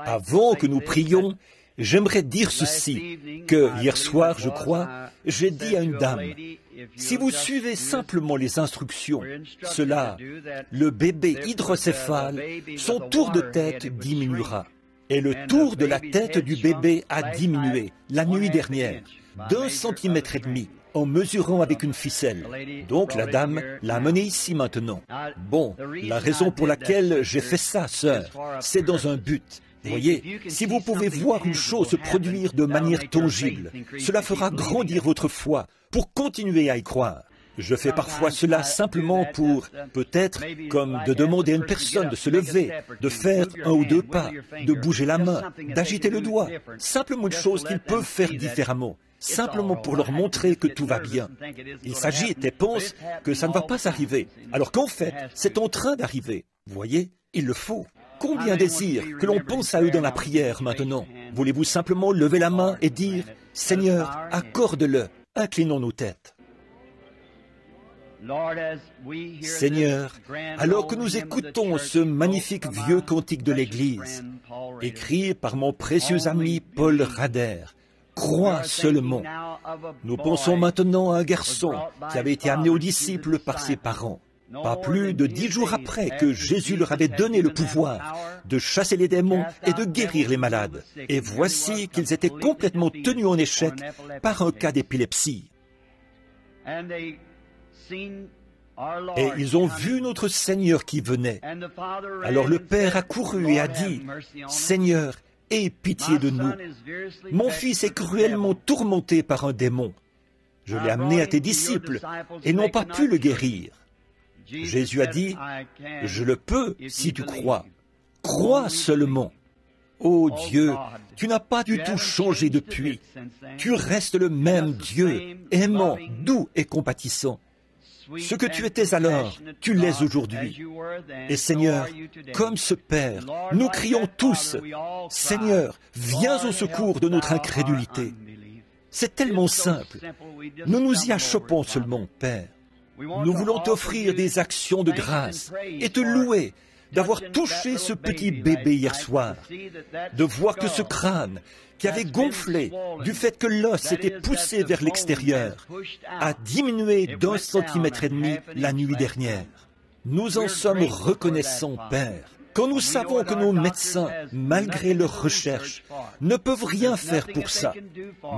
Avant que nous prions, j'aimerais dire ceci, que hier soir, je crois, j'ai dit à une dame, si vous suivez simplement les instructions, cela, le bébé hydrocéphale, son tour de tête diminuera. Et le tour de la tête du bébé a diminué la nuit dernière, d'1,5 centimètre, en mesurant avec une ficelle. Donc la dame l'a amené ici maintenant. Bon, la raison pour laquelle j'ai fait ça, sœur, c'est dans un but. Voyez, si vous pouvez voir une chose se produire de manière tangible, cela fera grandir votre foi pour continuer à y croire. Je fais parfois cela simplement pour, peut-être, comme de demander à une personne de se lever, de faire 1 ou 2 pas, de bouger la main, d'agiter le doigt, simplement une chose qu'ils peuvent faire différemment, simplement pour leur montrer que tout va bien. Ils s'agitent et pensent que ça ne va pas arriver, alors qu'en fait, c'est en train d'arriver. Vous voyez, il le faut. Combien désirent que l'on pense à eux dans la prière maintenant? Voulez-vous simplement lever la main et dire, « Seigneur, accorde-le, inclinons nos têtes. » Seigneur, alors que nous écoutons ce magnifique vieux cantique de l'Église, écrit par mon précieux ami Paul Rader, « Crois seulement ». Nous pensons maintenant à un garçon qui avait été amené aux disciples par ses parents. Pas plus de 10 jours après que Jésus leur avait donné le pouvoir de chasser les démons et de guérir les malades. Et voici qu'ils étaient complètement tenus en échec par un cas d'épilepsie. Et ils ont vu notre Seigneur qui venait. Alors le Père a couru et a dit, « Seigneur, aie pitié de nous. Mon fils est cruellement tourmenté par un démon. Je l'ai amené à tes disciples et n'ont pas pu le guérir. » Jésus a dit, « Je le peux si tu crois. Crois seulement. » Ô Dieu, tu n'as pas du tout changé depuis. Tu restes le même Dieu, aimant, doux et compatissant. Ce que tu étais alors, tu l'es aujourd'hui. Et Seigneur, comme ce Père, nous crions tous, « Seigneur, viens au secours de notre incrédulité. » C'est tellement simple. Nous nous y achoppons seulement, Père. Nous voulons t'offrir des actions de grâce et te louer d'avoir touché ce petit bébé hier soir, de voir que ce crâne qui avait gonflé du fait que l'os était poussé vers l'extérieur a diminué d'1,5 centimètre la nuit dernière. Nous en sommes reconnaissants, Père, quand nous savons que nos médecins, malgré leurs recherches, ne peuvent rien faire pour ça.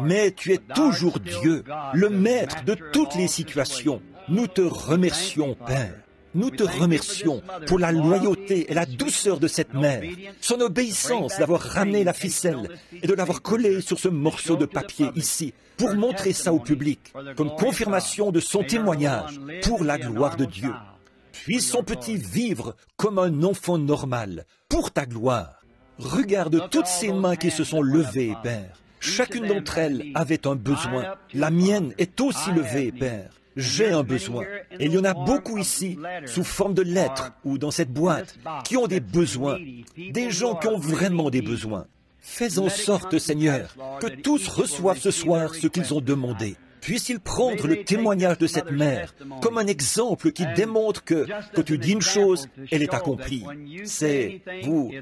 Mais tu es toujours Dieu, le maître de toutes les situations. Nous te remercions, Père. Nous te remercions pour la loyauté et la douceur de cette mère, son obéissance d'avoir ramené la ficelle et de l'avoir collée sur ce morceau de papier ici, pour montrer ça au public, comme confirmation de son témoignage, pour la gloire de Dieu. Puisse son petit vivre comme un enfant normal, pour ta gloire. Regarde toutes ces mains qui se sont levées, Père. Chacune d'entre elles avait un besoin. La mienne est aussi levée, Père. J'ai un besoin. Et il y en a beaucoup ici, sous forme de lettres ou dans cette boîte, qui ont des besoins, des gens qui ont vraiment des besoins. Fais en sorte, Seigneur, que tous reçoivent ce soir ce qu'ils ont demandé. Puisse-t-il prendre le témoignage de cette mère comme un exemple qui démontre que, quand tu dis une chose, elle est accomplie. C'est, vous,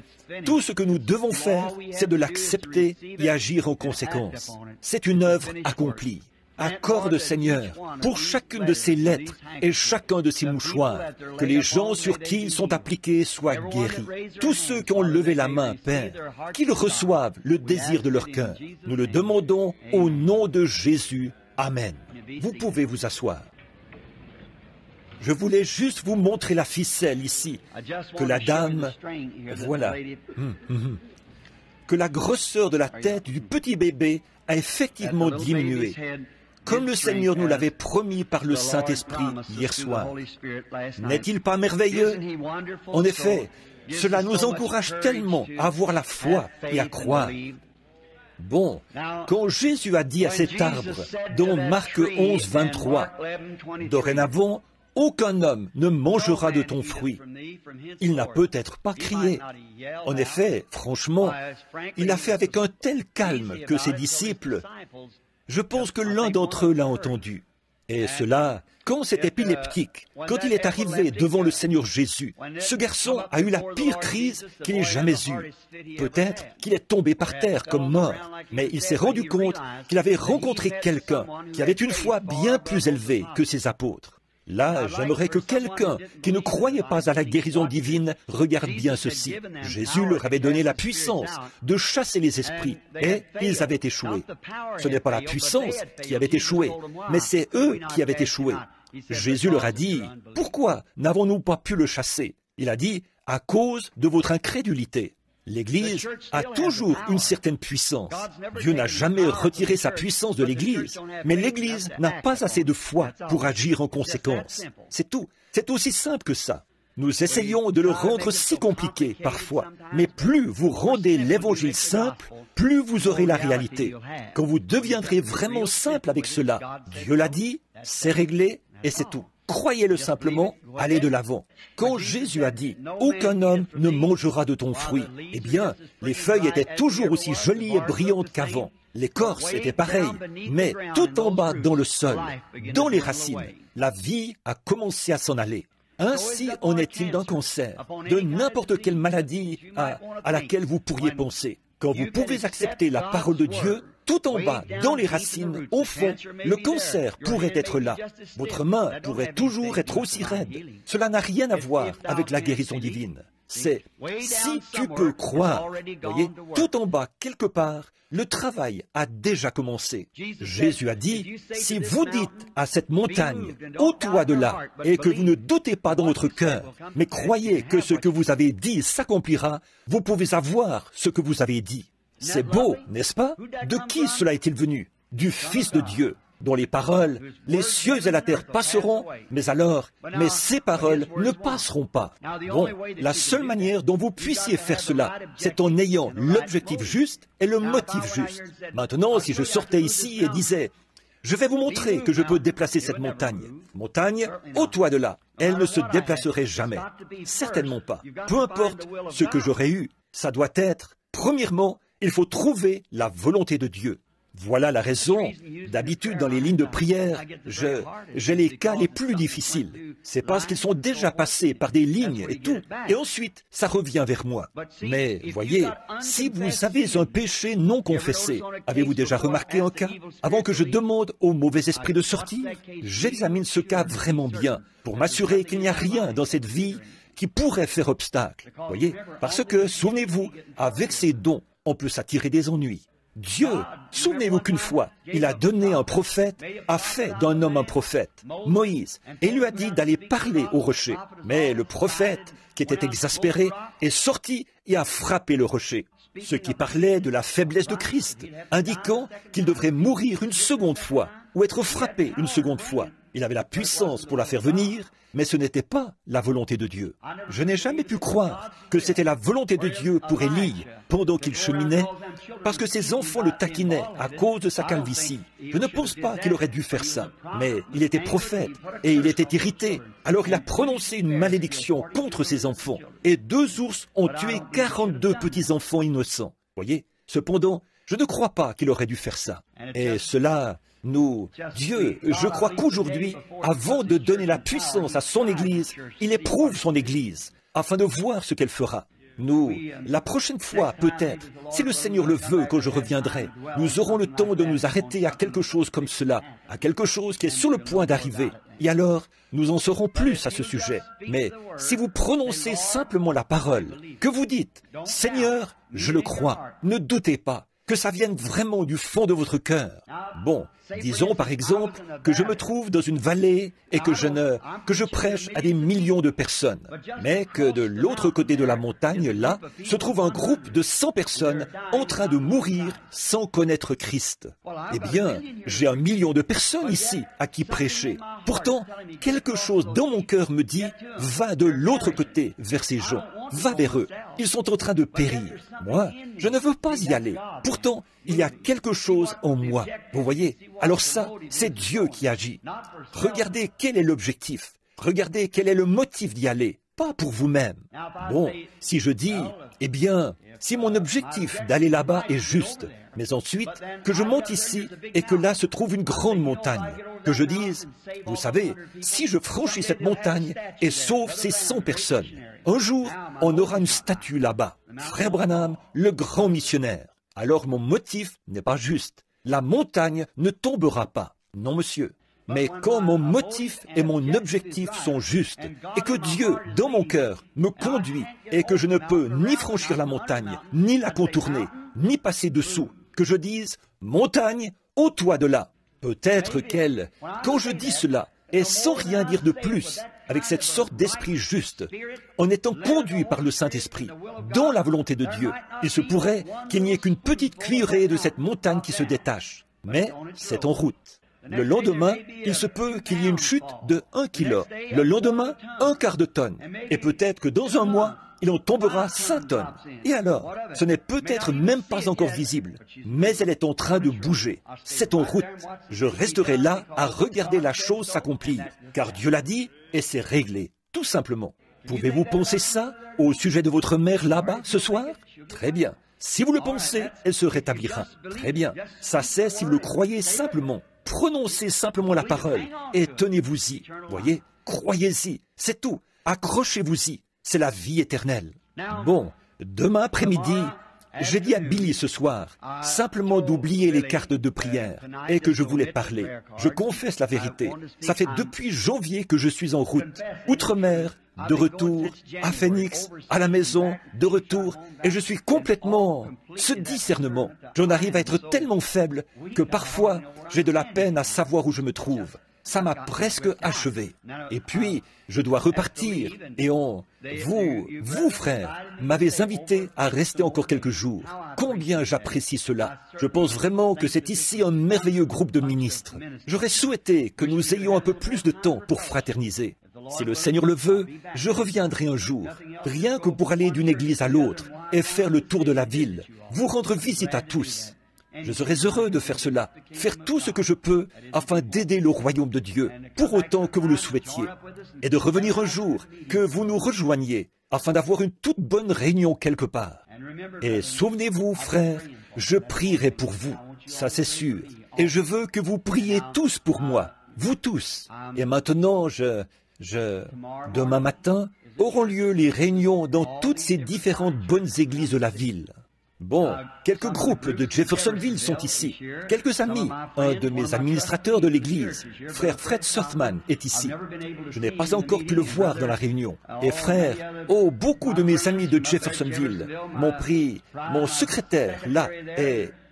tout ce que nous devons faire, c'est de l'accepter et agir en conséquence. C'est une œuvre accomplie. Accorde, Seigneur, pour chacune de ces lettres et chacun de ces mouchoirs, que les gens sur qui ils sont appliqués soient guéris. Tous ceux qui ont levé la main, Père, qu'ils reçoivent le désir de leur cœur. Nous le demandons au nom de Jésus. Amen. Vous pouvez vous asseoir. Je voulais juste vous montrer la ficelle ici, que la dame, voilà, que la grosseur de la tête du petit bébé a effectivement diminué, comme le Seigneur nous l'avait promis par le Saint-Esprit hier soir. N'est-il pas merveilleux? En effet, cela nous encourage tellement à avoir la foi et à croire. Bon, quand Jésus a dit à cet arbre, dans Marc 11, 23, « Dorénavant, aucun homme ne mangera de ton fruit », il n'a peut-être pas crié. En effet, franchement, il l'a fait avec un tel calme que ses disciples, je pense que l'un d'entre eux l'a entendu. Et cela, Quand cet épileptique, quand il est arrivé devant le Seigneur Jésus, ce garçon a eu la pire crise qu'il ait jamais eue. Peut-être qu'il est tombé par terre comme mort, mais il s'est rendu compte qu'il avait rencontré quelqu'un qui avait une foi bien plus élevée que ses apôtres. Là, j'aimerais que quelqu'un qui ne croyait pas à la guérison divine regarde bien ceci. Jésus leur avait donné la puissance de chasser les esprits, et ils avaient échoué. Ce n'est pas la puissance qui avait échoué, mais c'est eux qui avaient échoué. Jésus leur a dit, « Pourquoi n'avons-nous pas pu le chasser ?» Il a dit, « À cause de votre incrédulité. » L'Église a toujours une certaine puissance. Dieu n'a jamais retiré sa puissance de l'Église, mais l'Église n'a pas assez de foi pour agir en conséquence. C'est tout. C'est aussi simple que ça. Nous essayons de le rendre si compliqué parfois, mais plus vous rendez l'Évangile simple, plus vous aurez la réalité. Quand vous deviendrez vraiment simple avec cela, Dieu l'a dit, c'est réglé et c'est tout. Croyez-le simplement, allez de l'avant. Quand Jésus a dit « Aucun homme ne mangera de ton fruit », eh bien, les feuilles étaient toujours aussi jolies et brillantes qu'avant. L'écorce était pareille, mais tout en bas dans le sol, dans les racines, la vie a commencé à s'en aller. Ainsi en est-il d'un cancer, de n'importe quelle maladie à laquelle vous pourriez penser. Quand vous pouvez accepter la parole de Dieu, tout en bas, dans les racines, au fond, le cancer pourrait être là. Votre main pourrait toujours être aussi raide. Cela n'a rien à voir avec la guérison divine. C'est si tu peux croire. Voyez, tout en bas, quelque part, le travail a déjà commencé. Jésus a dit, si vous dites à cette montagne, ôte-toi de là, et que vous ne doutez pas dans votre cœur, mais croyez que ce que vous avez dit s'accomplira, vous pouvez avoir ce que vous avez dit. C'est beau, n'est-ce pas? De qui cela est-il venu? Du Fils de Dieu, dont les paroles, les cieux et la terre passeront, mais ces paroles ne passeront pas. Bon, la seule manière dont vous puissiez faire cela, c'est en ayant l'objectif juste et le motif juste. Maintenant, si je sortais ici et disais, je vais vous montrer que je peux déplacer cette montagne. Montagne, ôte-toi de là. Elle ne se déplacerait jamais. Certainement pas. Peu importe ce que j'aurais eu, ça doit être, premièrement, il faut trouver la volonté de Dieu. Voilà la raison. D'habitude, dans les lignes de prière, j'ai les cas les plus difficiles. C'est parce qu'ils sont déjà passés par des lignes et tout, et ensuite, ça revient vers moi. Mais, voyez, si vous avez un péché non confessé, avez-vous déjà remarqué un cas? Avant que je demande au mauvais esprit de sortir, j'examine ce cas vraiment bien, pour m'assurer qu'il n'y a rien dans cette vie qui pourrait faire obstacle. Voyez? Parce que, souvenez-vous, avec ces dons, on peut s'attirer des ennuis. Dieu, souvenez-vous qu'une fois, il a donné un prophète, a fait d'un homme un prophète, Moïse, et il lui a dit d'aller parler au rocher. Mais le prophète, qui était exaspéré, est sorti et a frappé le rocher, ce qui parlait de la faiblesse de Christ, indiquant qu'il devrait mourir une seconde fois, ou être frappé une seconde fois. Il avait la puissance pour la faire venir, mais ce n'était pas la volonté de Dieu. Je n'ai jamais pu croire que c'était la volonté de Dieu pour Élie pendant qu'il cheminait, parce que ses enfants le taquinaient à cause de sa calvitie. Je ne pense pas qu'il aurait dû faire ça, mais il était prophète et il était irrité. Alors il a prononcé une malédiction contre ses enfants, et 2 ours ont tué 42 petits-enfants innocents. Voyez, cependant, je ne crois pas qu'il aurait dû faire ça. Et cela... Dieu, je crois qu'aujourd'hui, avant de donner la puissance à son Église, il éprouve son Église, afin de voir ce qu'elle fera. La prochaine fois, peut-être, si le Seigneur le veut quand je reviendrai, nous aurons le temps de nous arrêter à quelque chose comme cela, à quelque chose qui est sur le point d'arriver. Et alors, nous en saurons plus à ce sujet. Mais si vous prononcez simplement la parole, que vous dites, « Seigneur, je le crois, ne doutez pas », que ça vienne vraiment du fond de votre cœur. Bon, disons par exemple que je me trouve dans une vallée et que je prêche à des millions de personnes, mais que de l'autre côté de la montagne, là, se trouve un groupe de 100 personnes en train de mourir sans connaître Christ. Eh bien, j'ai 1 million de personnes ici à qui prêcher. Pourtant, quelque chose dans mon cœur me dit, va de l'autre côté vers ces gens, va vers eux. Ils sont en train de périr. Moi, je ne veux pas y aller. Pourtant, il y a quelque chose en moi. Vous voyez? Alors ça, c'est Dieu qui agit. Regardez quel est l'objectif. Regardez quel est le motif d'y aller. pas pour vous-même. Bon, si je dis, eh bien, si mon objectif d'aller là-bas est juste, mais ensuite que je monte ici et que là se trouve une grande montagne, que je dise, vous savez, si je franchis cette montagne et sauve ces 100 personnes, un jour, on aura une statue là-bas, Frère Branham, le grand missionnaire. Alors mon motif n'est pas juste. La montagne ne tombera pas. Non, monsieur. Mais quand mon motif et mon objectif sont justes, et que Dieu, dans mon cœur, me conduit, et que je ne peux ni franchir la montagne, ni la contourner, ni passer dessous, que je dise, montagne, ôte-toi de là. Peut-être qu'elle, quand je dis cela, et sans rien dire de plus, avec cette sorte d'esprit juste, en étant conduit par le Saint-Esprit, dans la volonté de Dieu, il se pourrait qu'il n'y ait qu'une petite cuillerée de cette montagne qui se détache. Mais c'est en route. Le lendemain, il se peut qu'il y ait une chute de 1 kilo. Le lendemain, 1/4 de tonne. Et peut-être que dans un mois, il en tombera 5 tonnes. Et alors, ce n'est peut-être même pas encore visible, mais elle est en train de bouger. C'est en route. Je resterai là à regarder la chose s'accomplir, car Dieu l'a dit et c'est réglé, tout simplement. Pouvez-vous penser ça au sujet de votre mère là-bas ce soir? Très bien. Si vous le pensez, elle se rétablira. Très bien. Ça c'est si vous le croyez simplement. Prononcez simplement la parole et tenez-vous-y. Voyez, croyez-y, c'est tout. Accrochez-vous-y. C'est la vie éternelle. Bon, demain après-midi, j'ai dit à Billy ce soir, simplement d'oublier les cartes de prière et que je voulais parler. Je confesse la vérité. Ça fait depuis janvier que je suis en route. Outre-mer, de retour, à Phoenix, à la maison, de retour, et je suis complètement... Ce discernement, j'en arrive à être tellement faible que parfois, j'ai de la peine à savoir où je me trouve. Ça m'a presque achevé. Et puis, je dois repartir. Et vous, frères, m'avez invité à rester encore quelques jours. Combien j'apprécie cela. Je pense vraiment que c'est ici un merveilleux groupe de ministres. J'aurais souhaité que nous ayons un peu plus de temps pour fraterniser. Si le Seigneur le veut, je reviendrai un jour, rien que pour aller d'une église à l'autre et faire le tour de la ville, vous rendre visite à tous. Je serais heureux de faire cela, faire tout ce que je peux afin d'aider le royaume de Dieu, pour autant que vous le souhaitiez, et de revenir un jour, que vous nous rejoigniez, afin d'avoir une toute bonne réunion quelque part. Et souvenez-vous, frères, je prierai pour vous, ça c'est sûr, et je veux que vous priez tous pour moi, vous tous. Et maintenant, demain matin, auront lieu les réunions dans toutes ces différentes bonnes églises de la ville. Bon, quelques groupes de Jeffersonville sont ici. Quelques amis. Un de mes administrateurs de l'église, frère Fred Sothman, est ici. Je n'ai pas encore pu le voir dans la réunion. Et frère, beaucoup de mes amis de Jeffersonville m'ont pris mon secrétaire là,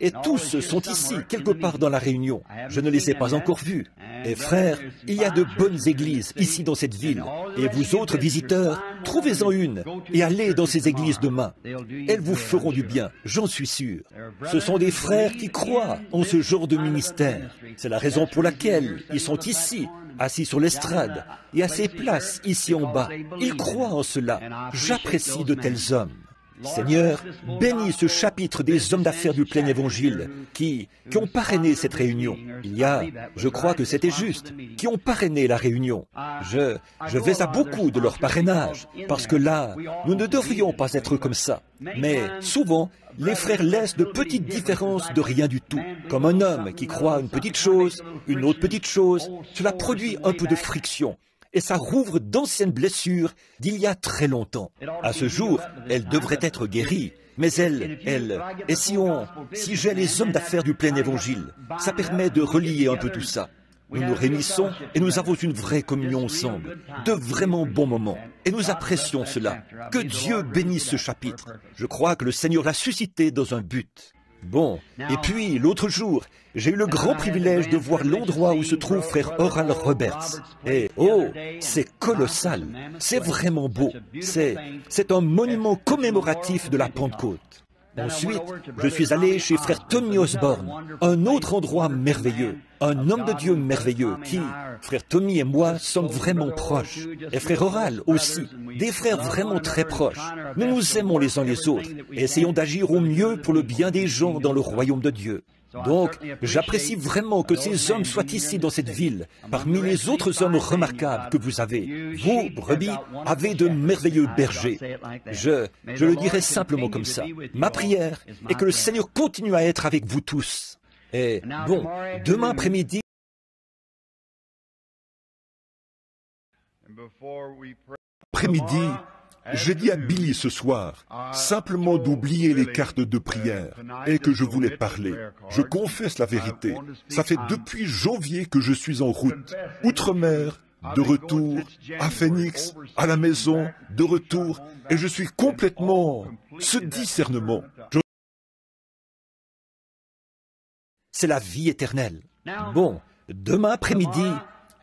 et tous sont ici, quelque part dans la réunion. Je ne les ai pas encore vus. Et frère, il y a de bonnes églises ici dans cette ville. Et vous autres visiteurs, trouvez-en une et allez dans ces églises demain. Elles vous feront du bien, j'en suis sûr. Ce sont des frères qui croient en ce genre de ministère. C'est la raison pour laquelle ils sont ici, assis sur l'estrade, et à ces places ici en bas. Ils croient en cela. J'apprécie de tels hommes. Seigneur, bénis ce chapitre des hommes d'affaires du plein évangile qui ont parrainé cette réunion. Il y a, je crois que c'était juste, qui ont parrainé la réunion. Je vais à beaucoup de leur parrainage, parce que là, nous ne devrions pas être comme ça. Mais souvent, les frères laissent de petites différences de rien du tout. Comme un homme qui croit une petite chose, une autre petite chose, cela produit un peu de friction. Et ça rouvre d'anciennes blessures d'il y a très longtemps. À ce jour, elle devrait être guérie, mais et si j'ai les hommes d'affaires du plein évangile, ça permet de relier un peu tout ça. Nous nous réunissons et nous avons une vraie communion ensemble, de vraiment bons moments. Et nous apprécions cela. Que Dieu bénisse ce chapitre. Je crois que le Seigneur l'a suscité dans un but. Bon, et puis l'autre jour, j'ai eu le grand privilège de voir l'endroit où se trouve frère Oral Roberts. Et c'est colossal, c'est vraiment beau, c'est un monument commémoratif de la Pentecôte. Ensuite, je suis allé chez frère Tommy Osborne, un autre endroit merveilleux, un homme de Dieu merveilleux qui, frère Tommy et moi, sommes vraiment proches. Et frère Oral aussi, des frères vraiment très proches. Nous nous aimons les uns les autres et essayons d'agir au mieux pour le bien des gens dans le royaume de Dieu. Donc, j'apprécie vraiment que ces hommes soient ici dans cette ville, parmi les autres hommes remarquables que vous avez. Vous, brebis, avez de merveilleux bergers. Je le dirai simplement comme ça. Ma prière est que le Seigneur continue à être avec vous tous. Et bon, demain après-midi, j'ai dit à Billy ce soir, simplement d'oublier les cartes de prière et que je voulais parler. Je confesse la vérité. Ça fait depuis janvier que je suis en route. Outre-mer, de retour, à Phoenix, à la maison, de retour, et je suis complètement... Ce discernement. c'est la vie éternelle. Bon, demain après-midi,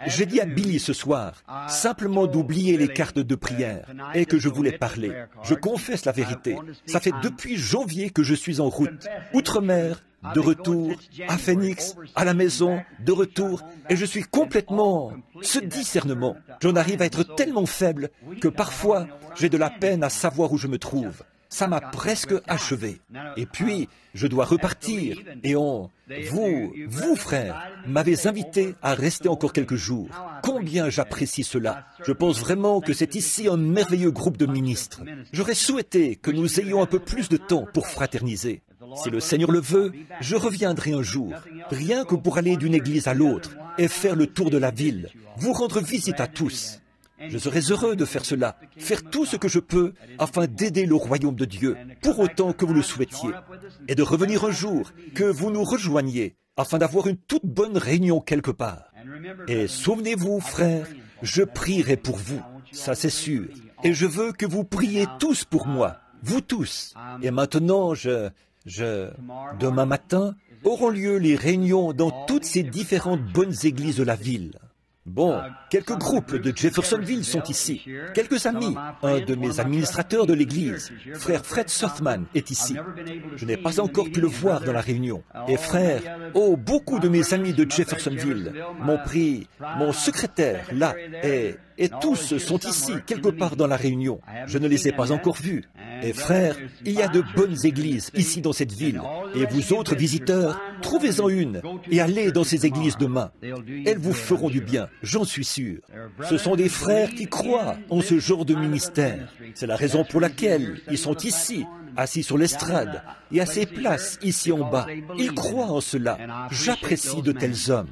j'ai dit à Billy ce soir, simplement d'oublier les cartes de prière et que je voulais parler. Je confesse la vérité. Ça fait depuis janvier que je suis en route. Outre-mer, de retour, à Phoenix, à la maison, de retour, et je suis complètement... Ce discernement, j'en arrive à être tellement faible que parfois, j'ai de la peine à savoir où je me trouve. Ça m'a presque achevé. Et puis, je dois repartir. Et vous, frères, m'avez invité à rester encore quelques jours. Combien j'apprécie cela. Je pense vraiment que c'est ici un merveilleux groupe de ministres. J'aurais souhaité que nous ayons un peu plus de temps pour fraterniser. Si le Seigneur le veut, je reviendrai un jour, rien que pour aller d'une église à l'autre et faire le tour de la ville, vous rendre visite à tous. Je serais heureux de faire cela, faire tout ce que je peux afin d'aider le royaume de Dieu, pour autant que vous le souhaitiez, et de revenir un jour, que vous nous rejoigniez, afin d'avoir une toute bonne réunion quelque part. Et souvenez-vous, frères, je prierai pour vous, ça c'est sûr, et je veux que vous priez tous pour moi, vous tous. Et maintenant, demain matin, auront lieu les réunions dans toutes ces différentes bonnes églises de la ville. Bon, quelques groupes de Jeffersonville sont ici. Quelques amis. Un de mes administrateurs de l'église, frère Fred Sothman, est ici. Je n'ai pas encore pu le voir dans la réunion. Et frère, beaucoup de mes amis de Jeffersonville m'ont pris mon secrétaire là, et tous sont ici, quelque part dans la réunion. Je ne les ai pas encore vus. Et frère, il y a de bonnes églises ici dans cette ville. Et vous autres visiteurs, trouvez-en une et allez dans ces églises demain. Elles vous feront du bien, j'en suis sûr. Ce sont des frères qui croient en ce genre de ministère. C'est la raison pour laquelle ils sont ici, assis sur l'estrade, et à ces places ici en bas. Ils croient en cela. J'apprécie de tels hommes.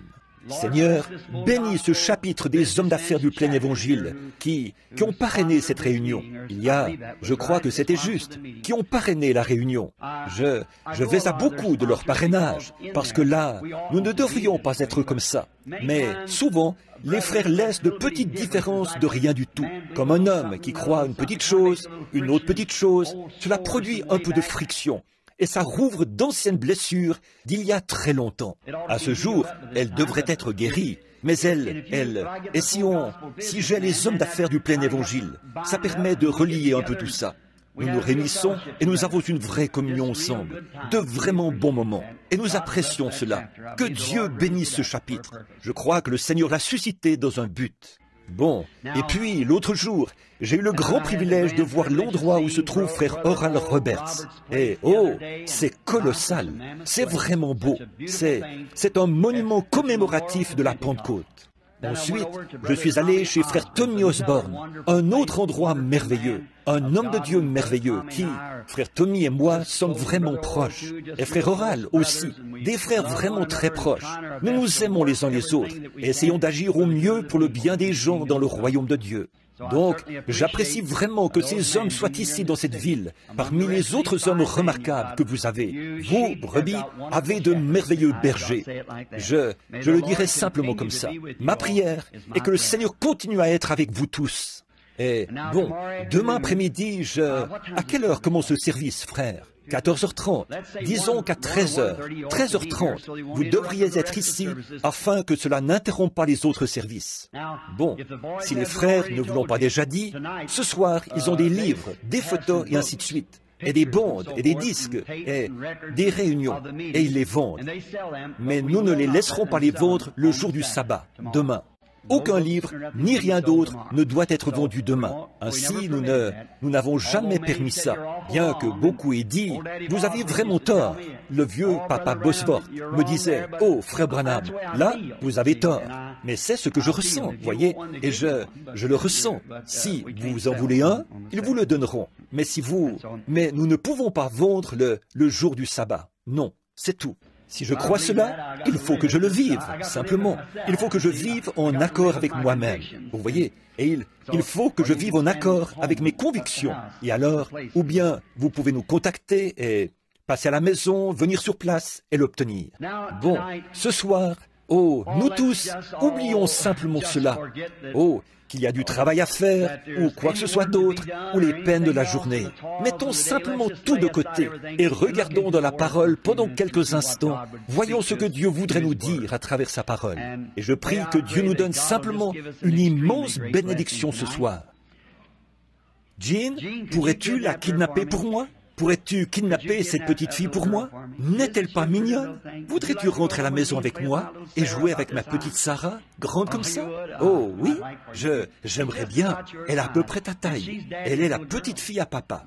Seigneur, bénis ce chapitre des hommes d'affaires du plein évangile qui ont parrainé cette réunion. Il y a, je crois que c'était juste, qui ont parrainé la réunion. Je vais à beaucoup de leur parrainage, parce que là, nous ne devrions pas être comme ça. Mais souvent, les frères laissent de petites différences de rien du tout. Comme un homme qui croit une petite chose, une autre petite chose, cela produit un peu de friction. Et ça rouvre d'anciennes blessures d'il y a très longtemps. À ce jour, elles devraient être guéries, mais et si j'ai les hommes d'affaires du plein évangile, ça permet de relier un peu tout ça. Nous nous réunissons et nous avons une vraie communion ensemble, de vraiment bons moments, et nous apprécions cela. Que Dieu bénisse ce chapitre. Je crois que le Seigneur l'a suscité dans un but. Bon, et puis l'autre jour, j'ai eu le grand privilège de voir l'endroit où se trouve frère Oral Roberts. Et c'est colossal, c'est vraiment beau, c'est un monument commémoratif de la Pentecôte. Ensuite, je suis allé chez frère Tommy Osborne, un autre endroit merveilleux, un homme de Dieu merveilleux qui, frère Tommy et moi, sommes vraiment proches. Et frère Oral aussi, des frères vraiment très proches. Nous nous aimons les uns les autres et essayons d'agir au mieux pour le bien des gens dans le royaume de Dieu. Donc, j'apprécie vraiment que ces hommes soient ici dans cette ville, parmi les autres hommes remarquables que vous avez. Vous, brebis, avez de merveilleux bergers. Je le dirai simplement comme ça. Ma prière est que le Seigneur continue à être avec vous tous. Et bon, demain après-midi, à quelle heure commence le service, frère? 14h30. Disons qu'à 13h30, vous devriez être ici afin que cela n'interrompe pas les autres services. Bon, si les frères ne vous l'ont pas déjà dit, ce soir, ils ont des livres, des photos et ainsi de suite, et des bandes, et des disques, et des réunions, et ils les vendent. Mais nous ne les laisserons pas les vendre le jour du sabbat, demain. aucun livre, ni rien d'autre ne doit être vendu demain. Ainsi, nous n'avons jamais permis ça. Bien que beaucoup aient dit, vous avez vraiment tort. Le vieux papa Bosworth me disait, oh, frère Branham, là, vous avez tort. Mais c'est ce que je ressens, voyez, et je le ressens. Si vous en voulez un, ils vous le donneront. Mais nous ne pouvons pas vendre le jour du sabbat. Non, c'est tout. Si je crois cela, il faut que je le vive, simplement. Il faut que je vive en accord avec moi-même. Vous voyez? Et il faut que je vive en accord avec mes convictions. Et alors, ou bien vous pouvez nous contacter et passer à la maison, venir sur place et l'obtenir. Bon, ce soir, oh, nous tous, oublions simplement cela. Oh, qu'il y a du travail à faire, ou quoi que ce soit d'autre, ou les peines de la journée. Mettons simplement tout de côté et regardons dans la parole pendant quelques instants. Voyons ce que Dieu voudrait nous dire à travers sa parole. Et je prie que Dieu nous donne simplement une immense bénédiction ce soir. Jean, pourrais-tu la kidnapper pour moi? Pourrais-tu kidnapper cette petite fille pour moi? N'est-elle pas mignonne? Voudrais-tu rentrer à la maison avec moi et jouer avec ma petite Sarah, grande comme ça? Oh oui, j'aimerais bien. Elle a à peu près ta taille. Elle est la petite fille à papa.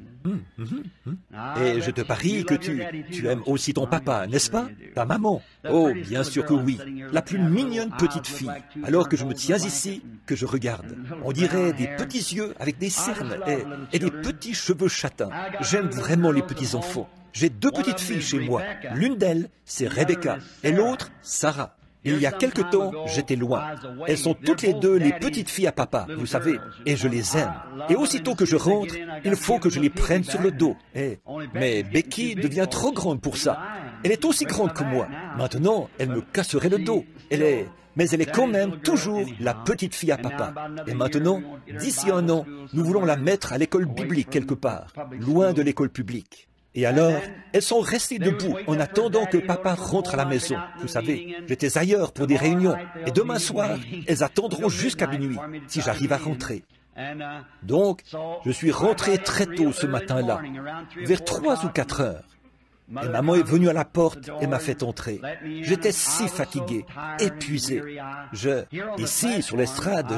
Et je te parie que tu aimes aussi ton papa, n'est-ce pas? Ta maman? Oh, bien sûr que oui. La plus mignonne petite fille. Alors que je me tiens ici, que je regarde. On dirait des petits yeux avec des cernes et des petits cheveux châtains. J'aime vraiment les petits-enfants. J'ai deux petites filles chez moi. L'une d'elles, c'est Rebecca, et l'autre, Sarah. Il y a quelque temps, j'étais loin. Elles sont toutes les deux les petites filles à papa, vous savez, et je les aime. Et aussitôt que je rentre, il faut que je les prenne sur le dos. Mais Becky devient trop grande pour ça. Elle est aussi grande que moi. Maintenant, elle me casserait le dos. Mais elle est quand même toujours la petite fille à papa. Et maintenant, d'ici un an, nous voulons la mettre à l'école biblique quelque part, loin de l'école publique. Et alors, elles sont restées debout en attendant que papa rentre à la maison. Vous savez, j'étais ailleurs pour des réunions. Et demain soir, elles attendront jusqu'à minuit, si j'arrive à rentrer. Donc, je suis rentré très tôt ce matin-là, vers 3 ou 4 heures. Et maman est venue à la porte et m'a fait entrer. J'étais si fatigué, épuisé. Ici, sur l'estrade,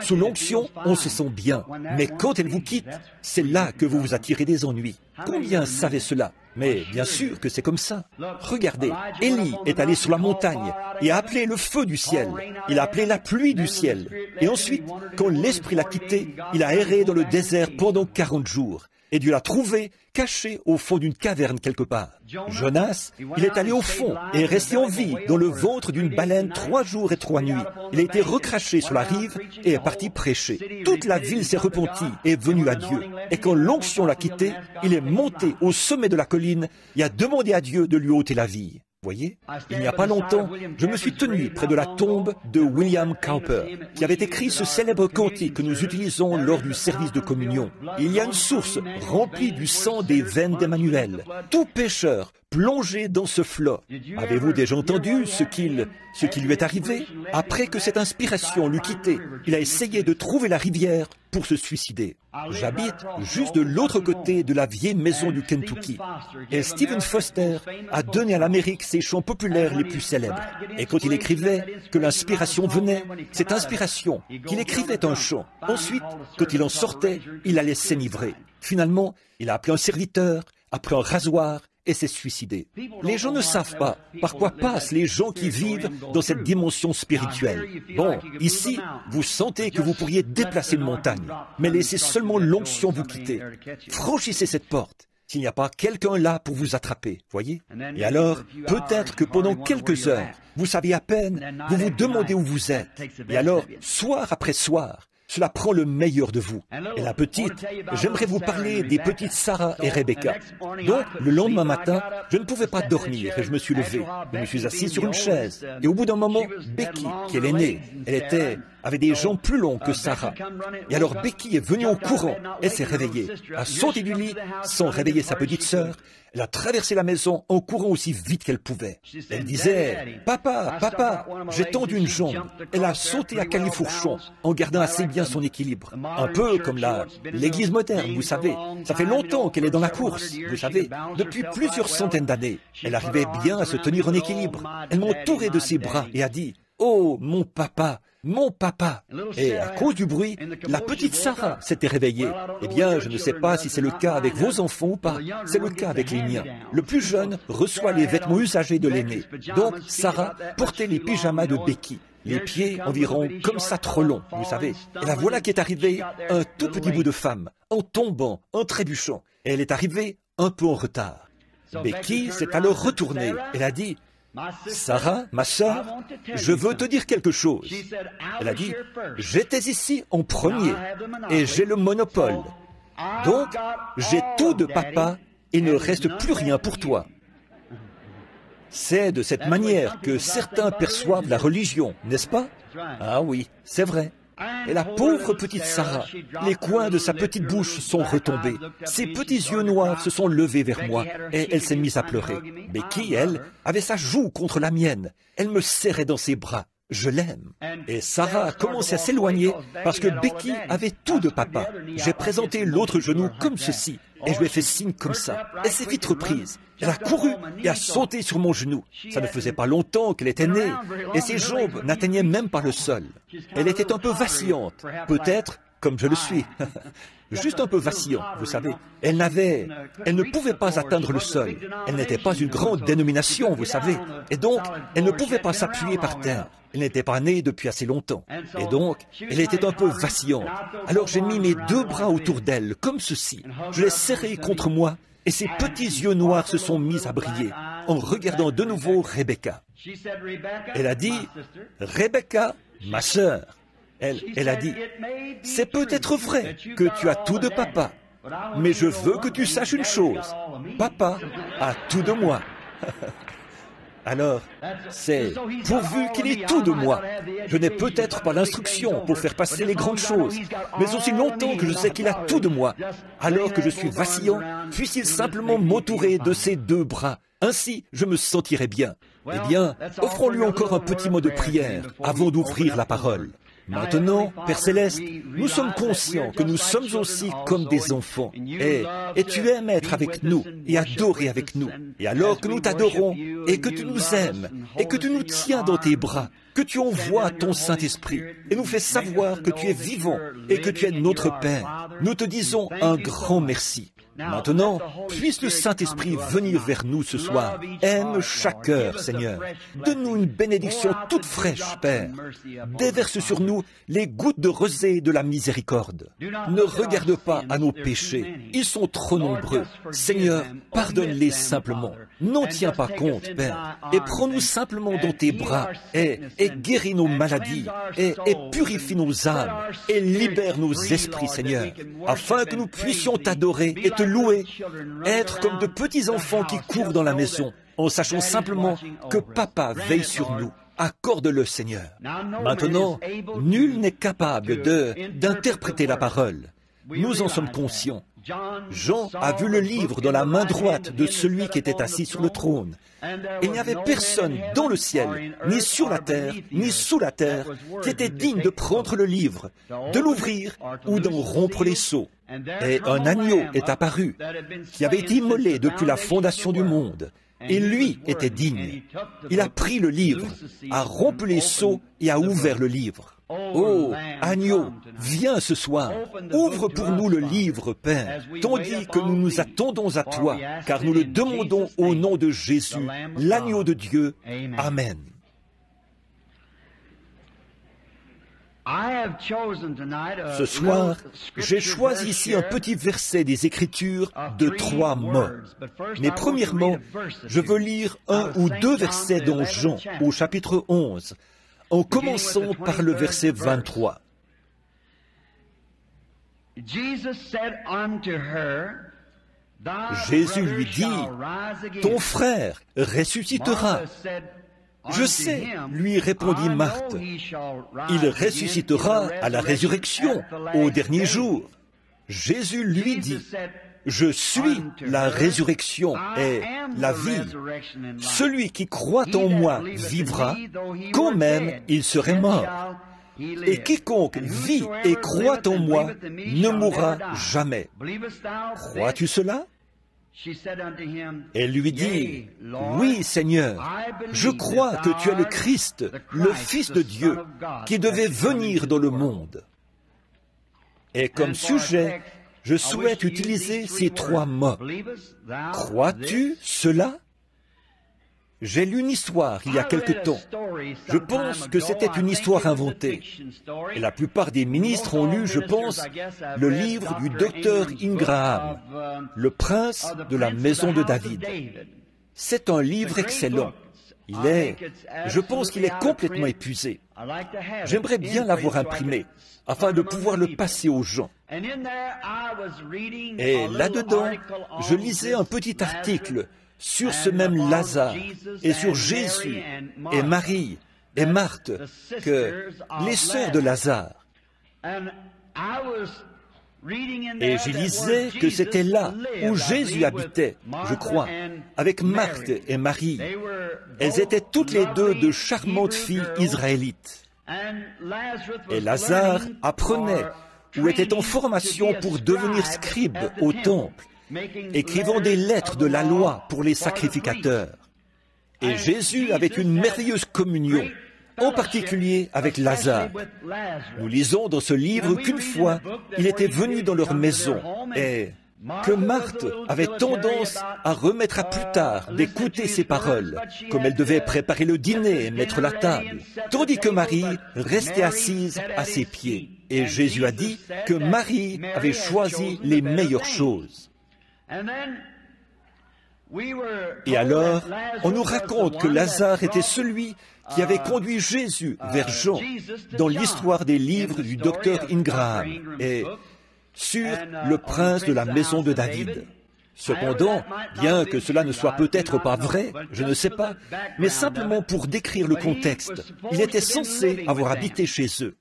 sous l'onction, on se sent bien. Mais quand elle vous quitte, c'est là que vous vous attirez des ennuis. Combien savaient cela? Mais bien sûr que c'est comme ça. Regardez, Élie est allé sur la montagne et a appelé le feu du ciel. Il a appelé la pluie du ciel. Et ensuite, quand l'Esprit l'a quitté, il a erré dans le désert pendant 40 jours. Et Dieu l'a trouvé caché au fond d'une caverne quelque part. Jonas, il est allé au fond et est resté en vie dans le ventre d'une baleine 3 jours et 3 nuits. Il a été recraché sur la rive et est parti prêcher. Toute la ville s'est repentie et est venue à Dieu. Et quand l'onction l'a quitté, il est monté au sommet de la colline et a demandé à Dieu de lui ôter la vie. Voyez, il n'y a pas longtemps, je me suis tenu près de la tombe de William Cowper, qui avait écrit ce célèbre cantique que nous utilisons lors du service de communion. Il y a une source remplie du sang des veines d'Emmanuel. Tout pécheur plongé dans ce flot. Avez-vous déjà entendu ce qui lui est arrivé? Après que cette inspiration l'eut quitté, il a essayé de trouver la rivière pour se suicider. J'habite juste de l'autre côté de la vieille maison du Kentucky. Et Stephen Foster a donné à l'Amérique ses chants populaires les plus célèbres. Et quand il écrivait que l'inspiration venait, cette inspiration, qu'il écrivait un chant. Ensuite, quand il en sortait, il allait s'enivrer. Finalement, il a appelé un serviteur, a pris un rasoir, et s'est suicidé. Les gens ne savent pas par quoi passent les gens qui vivent dans cette dimension spirituelle. Bon, ici, vous sentez que vous pourriez déplacer une montagne, mais laissez seulement l'onction vous quitter. Franchissez cette porte. S'il n'y a pas quelqu'un là pour vous attraper, voyez? Et alors, peut-être que pendant quelques heures, vous savez à peine, vous vous demandez où vous êtes. Et alors, soir après soir, cela prend le meilleur de vous. Et la petite, j'aimerais vous parler des petites Sarah et Rebecca. Donc, le lendemain matin, je ne pouvais pas dormir et je me suis levé. Je me suis assis sur une chaise. Et au bout d'un moment, Becky, qui est l'aînée, avait des jambes plus longues que Sarah. Et alors Becky est venue en courant. Elle s'est réveillée, a sauté du lit sans réveiller sa petite sœur. Elle a traversé la maison en courant aussi vite qu'elle pouvait. Elle disait, « Papa, papa, j'ai tendu une jambe. » Elle a sauté à califourchon en gardant assez bien son équilibre. Un peu comme l'église moderne, vous savez. Ça fait longtemps qu'elle est dans la course, vous savez, depuis plusieurs centaines d'années. Elle arrivait bien à se tenir en équilibre. Elle m'entourait de ses bras et a dit, « Oh, mon papa! Mon papa! Et à cause du bruit, la petite Sarah s'était réveillée. Eh bien, je ne sais pas si c'est le cas avec vos enfants ou pas. C'est le cas avec les miens. Le plus jeune reçoit les vêtements usagés de l'aîné. Donc, Sarah portait les pyjamas de Becky. Les pieds environ comme ça trop longs, vous savez. Et la voilà qui est arrivée, un tout petit bout de femme, en tombant, en trébuchant. Et elle est arrivée un peu en retard. Becky s'est alors retournée. Elle a dit, « Sarah, ma sœur, je veux te dire quelque chose. » Elle a dit, « J'étais ici en premier et j'ai le monopole. Donc, j'ai tout de papa et il ne reste plus rien pour toi. » C'est de cette manière que certains perçoivent la religion, n'est-ce pas? Ah oui, c'est vrai. Et la pauvre petite Sarah, les coins de sa petite bouche sont retombés. Ses petits yeux noirs se sont levés vers moi et elle s'est mise à pleurer. Becky, elle, avait sa joue contre la mienne. Elle me serrait dans ses bras. Je l'aime. Et Sarah a commencé à s'éloigner parce que Becky avait tout de papa. J'ai présenté l'autre genou comme ceci et je lui ai fait signe comme ça. Elle s'est vite reprise. Elle a couru et a sauté sur mon genou. Ça ne faisait pas longtemps qu'elle était née et ses jambes n'atteignaient même pas le sol. Elle était un peu vacillante, peut-être comme je le suis. Juste un peu vacillant, vous savez. Elle ne pouvait pas atteindre le sol. Elle n'était pas une grande dénomination, vous savez. Et donc, elle ne pouvait pas s'appuyer par terre. Elle n'était pas née depuis assez longtemps. Et donc, elle était un peu vacillante. Alors j'ai mis mes deux bras autour d'elle, comme ceci. Je l'ai serrée contre moi, et ses petits yeux noirs se sont mis à briller, en regardant de nouveau Rebecca. Elle a dit, « Rebecca, ma sœur. » Elle a dit, « C'est peut-être vrai que tu as tout de papa, mais je veux que tu saches une chose. Papa a tout de moi. » Alors, c'est pourvu qu'il ait tout de moi. Je n'ai peut-être pas l'instruction pour faire passer les grandes choses, mais aussi longtemps que je sais qu'il a tout de moi, alors que je suis vacillant, puisse-t-il simplement m'entourer de ses deux bras. Ainsi, je me sentirai bien. Eh bien, offrons-lui encore un petit mot de prière avant d'ouvrir la parole. Maintenant, Père Céleste, nous sommes conscients que nous sommes aussi comme des enfants. Et tu aimes être avec nous et adorer avec nous. Et alors que nous t'adorons et que tu nous aimes et que tu nous tiens dans tes bras, que tu envoies ton Saint-Esprit et nous fais savoir que tu es vivant et que tu es notre Père, nous te disons un grand merci. Maintenant, puisse le Saint-Esprit venir vers nous ce soir. Aime chaque cœur, Seigneur. Donne-nous une bénédiction toute fraîche, Père. Déverse sur nous les gouttes de rosée de la miséricorde. Ne regarde pas à nos péchés. Ils sont trop nombreux. Seigneur, pardonne-les simplement. N'en tiens pas compte, Père. Et prends-nous simplement dans tes bras et guéris nos maladies et purifie nos âmes et libère nos esprits, Seigneur, afin que nous puissions t'adorer et te louer, être comme de petits enfants qui courent dans la maison, en sachant simplement que Papa veille sur nous. Accorde-le, Seigneur. Maintenant, nul n'est capable d'interpréter la parole. Nous en sommes conscients. Jean a vu le livre dans la main droite de celui qui était assis sur le trône. Il n'y avait personne dans le ciel, ni sur la terre, ni sous la terre, qui était digne de prendre le livre, de l'ouvrir ou d'en rompre les sceaux. Et un agneau est apparu, qui avait été immolé depuis la fondation du monde. Et lui était digne. Il a pris le livre, a rompu les sceaux et a ouvert le livre. Oh, agneau, viens ce soir, ouvre pour nous le livre, Père, tandis que nous nous attendons à toi, car nous le demandons au nom de Jésus, l'agneau de Dieu. Amen. Ce soir, j'ai choisi ici un petit verset des Écritures de 3 mots. Mais premièrement, je veux lire un ou deux versets dans Jean, au chapitre 11, en commençant par le verset 23. Jésus lui dit, « Ton frère ressuscitera. » « Je sais, lui répondit Marthe, il ressuscitera à la résurrection, au dernier jour. » Jésus lui dit, « Je suis la résurrection et la vie. Celui qui croit en moi vivra, quand même il serait mort. Et quiconque vit et croit en moi ne mourra jamais. » Crois-tu cela? Elle lui dit, « Oui, Seigneur, je crois que tu es le Christ, le Fils de Dieu, qui devait venir dans le monde. » Et comme sujet, je souhaite utiliser ces 3 mots. Crois-tu cela? J'ai lu une histoire il y a quelque temps. Je pense que c'était une histoire inventée. Et la plupart des ministres ont lu, je pense, le livre du docteur Ingraham, Le prince de la maison de David. C'est un livre excellent. Je pense qu'il est complètement épuisé. J'aimerais bien l'avoir imprimé, afin de pouvoir le passer aux gens. Et là-dedans, je lisais un petit article sur ce même Lazare, et sur Jésus, et Marie, et Marthe, que les sœurs de Lazare. Et j'y lisais que c'était là où Jésus habitait, je crois, avec Marthe et Marie. Elles étaient toutes les deux de charmantes filles israélites. Et Lazare apprenait ou était en formation pour devenir scribe au temple, écrivant des lettres de la loi pour les sacrificateurs. Et Jésus avait une merveilleuse communion, en particulier avec Lazare. Nous lisons dans ce livre qu'une fois, il était venu dans leur maison et que Marthe avait tendance à remettre à plus tard d'écouter ses paroles, comme elle devait préparer le dîner et mettre la table, tandis que Marie restait assise à ses pieds. Et Jésus a dit que Marie avait choisi les meilleures choses. Et alors, on nous raconte que Lazare était celui qui avait conduit Jésus vers Jean dans l'histoire des livres du docteur Ingraham et sur le prince de la maison de David. Cependant, bien que cela ne soit peut-être pas vrai, je ne sais pas, mais simplement pour décrire le contexte, il était censé avoir habité chez eux.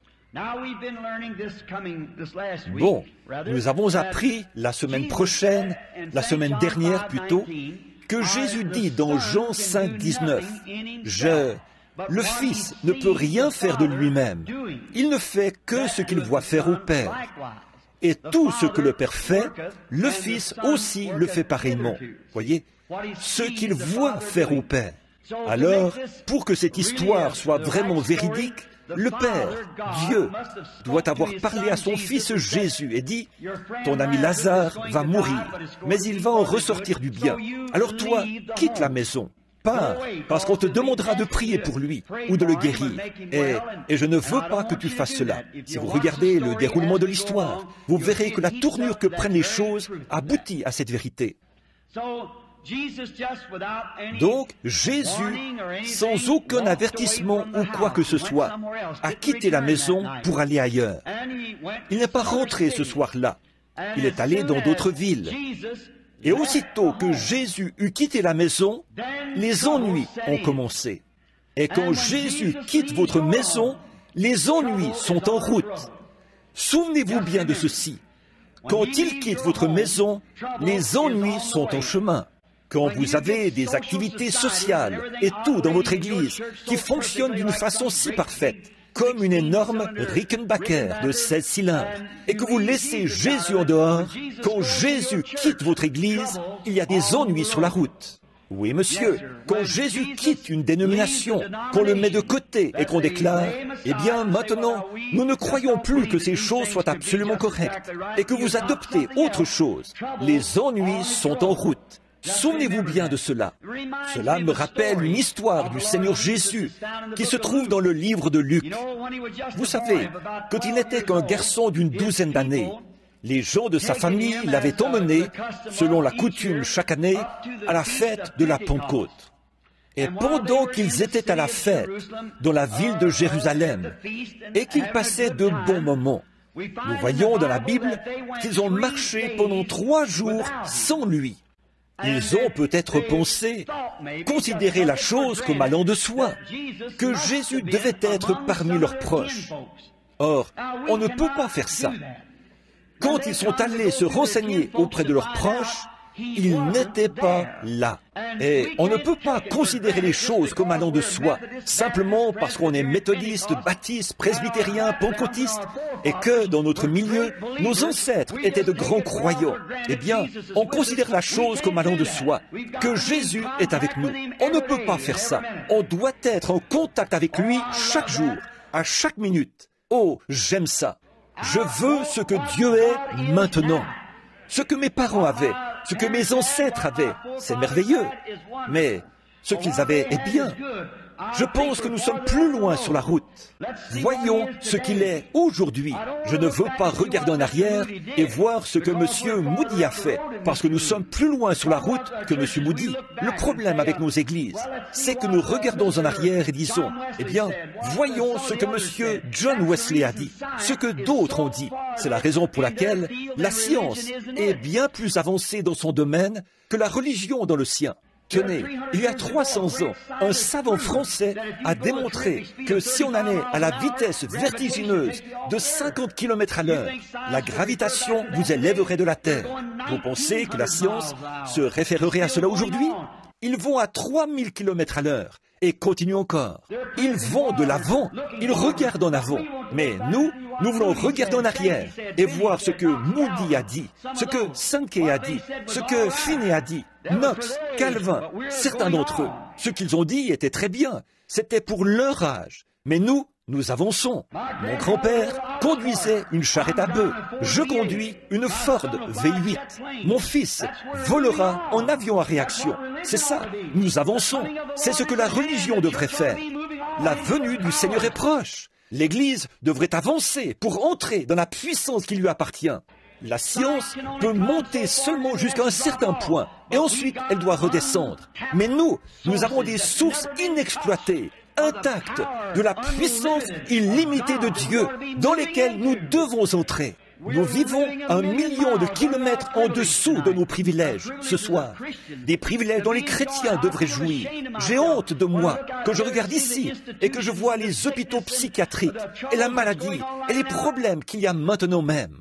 Bon, nous avons appris la semaine prochaine, la semaine dernière plutôt, que Jésus dit dans Jean 5,19, « Le Fils ne peut rien faire de lui-même, il ne fait que ce qu'il voit faire au Père. Et tout ce que le Père fait, le Fils aussi le fait pareillement. » Voyez, ce qu'il voit faire au Père. Alors, pour que cette histoire soit vraiment véridique, le Père, Dieu, doit avoir parlé à son Fils Jésus et dit, « Ton ami Lazare va mourir, mais il va en ressortir du bien. Alors toi, quitte la maison, pars, parce qu'on te demandera de prier pour lui ou de le guérir. Et je ne veux pas que tu fasses cela. Si vous regardez le déroulement de l'histoire, vous verrez que la tournure que prennent les choses aboutit à cette vérité. » Donc, Jésus, sans aucun avertissement ou quoi que ce soit, a quitté la maison pour aller ailleurs. Il n'est pas rentré ce soir-là. Il est allé dans d'autres villes. Et aussitôt que Jésus eut quitté la maison, les ennuis ont commencé. Et quand Jésus quitte votre maison, les ennuis sont en route. Souvenez-vous bien de ceci. Quand il quitte votre maison, les ennuis sont en chemin. Quand vous avez des activités sociales et tout dans votre église qui fonctionnent d'une façon si parfaite, comme une énorme Rickenbacker de 16 cylindres, et que vous laissez Jésus en dehors, quand Jésus quitte votre église, il y a des ennuis sur la route. Oui, monsieur, quand Jésus quitte une dénomination, qu'on le met de côté et qu'on déclare, eh bien, maintenant, nous ne croyons plus que ces choses soient absolument correctes, et que vous adoptez autre chose. Les ennuis sont en route. Souvenez-vous bien de cela. Cela me rappelle une histoire du Seigneur Jésus qui se trouve dans le livre de Luc. Vous savez, quand il n'était qu'un garçon d'une 12aine d'années, les gens de sa famille l'avaient emmené, selon la coutume chaque année, à la fête de la Pentecôte. Et pendant qu'ils étaient à la fête dans la ville de Jérusalem et qu'ils passaient de bons moments, nous voyons dans la Bible qu'ils ont marché pendant 3 jours sans lui. Ils ont peut-être pensé, considéré la chose comme allant de soi, que Jésus devait être parmi leurs proches. Or, on ne peut pas faire ça. Quand ils sont allés se renseigner auprès de leurs proches, Il n'était pas là. Et on ne peut pas considérer les choses comme allant de soi, simplement parce qu'on est méthodiste, baptiste, presbytérien, pentecôtiste, et que dans notre milieu, nos ancêtres étaient de grands croyants. Eh bien, on considère la chose comme allant de soi, que Jésus est avec nous. On ne peut pas faire ça. On doit être en contact avec lui chaque jour, à chaque minute. Oh, j'aime ça. Je veux ce que Dieu est maintenant. Ce que mes parents avaient, ce que mes ancêtres avaient, c'est merveilleux. Mais ce qu'ils avaient est bien. Je pense que nous sommes plus loin sur la route. Voyons ce qu'il est aujourd'hui. Je ne veux pas regarder en arrière et voir ce que M. Moody a fait, parce que nous sommes plus loin sur la route que M. Moody. Le problème avec nos églises, c'est que nous regardons en arrière et disons, eh bien, voyons ce que M. John Wesley a dit, ce que d'autres ont dit. C'est la raison pour laquelle la science est bien plus avancée dans son domaine que la religion dans le sien. Tenez, il y a 300 ans, un savant français a démontré que si on allait à la vitesse vertigineuse de 50 km à l'heure, la gravitation vous élèverait de la Terre. Vous pensez que la science se référerait à cela aujourd'hui? Ils vont à 3000 km à l'heure et continuent encore. Ils vont de l'avant, ils regardent en avant. Mais nous voulons regarder en arrière et voir ce que Moody a dit, ce que Sankey a dit, ce que Finney a dit, Knox, Calvin, certains d'entre eux. Ce qu'ils ont dit était très bien. C'était pour leur âge. Mais nous avançons. Mon grand-père conduisait une charrette à bœufs. Je conduis une Ford V8. Mon fils volera en avion à réaction. C'est ça, nous avançons. C'est ce que la religion devrait faire. La venue du Seigneur est proche. L'Église devrait avancer pour entrer dans la puissance qui lui appartient. La science peut monter seulement jusqu'à un certain point, et ensuite elle doit redescendre. Mais nous avons des sources inexploitées, intactes, de la puissance illimitée de Dieu, dans lesquelles nous devons entrer. Nous vivons 1 million de kilomètres en dessous de nos privilèges ce soir. Des privilèges dont les chrétiens devraient jouir. J'ai honte de moi que je regarde ici et que je vois les hôpitaux psychiatriques et la maladie et les problèmes qu'il y a maintenant même.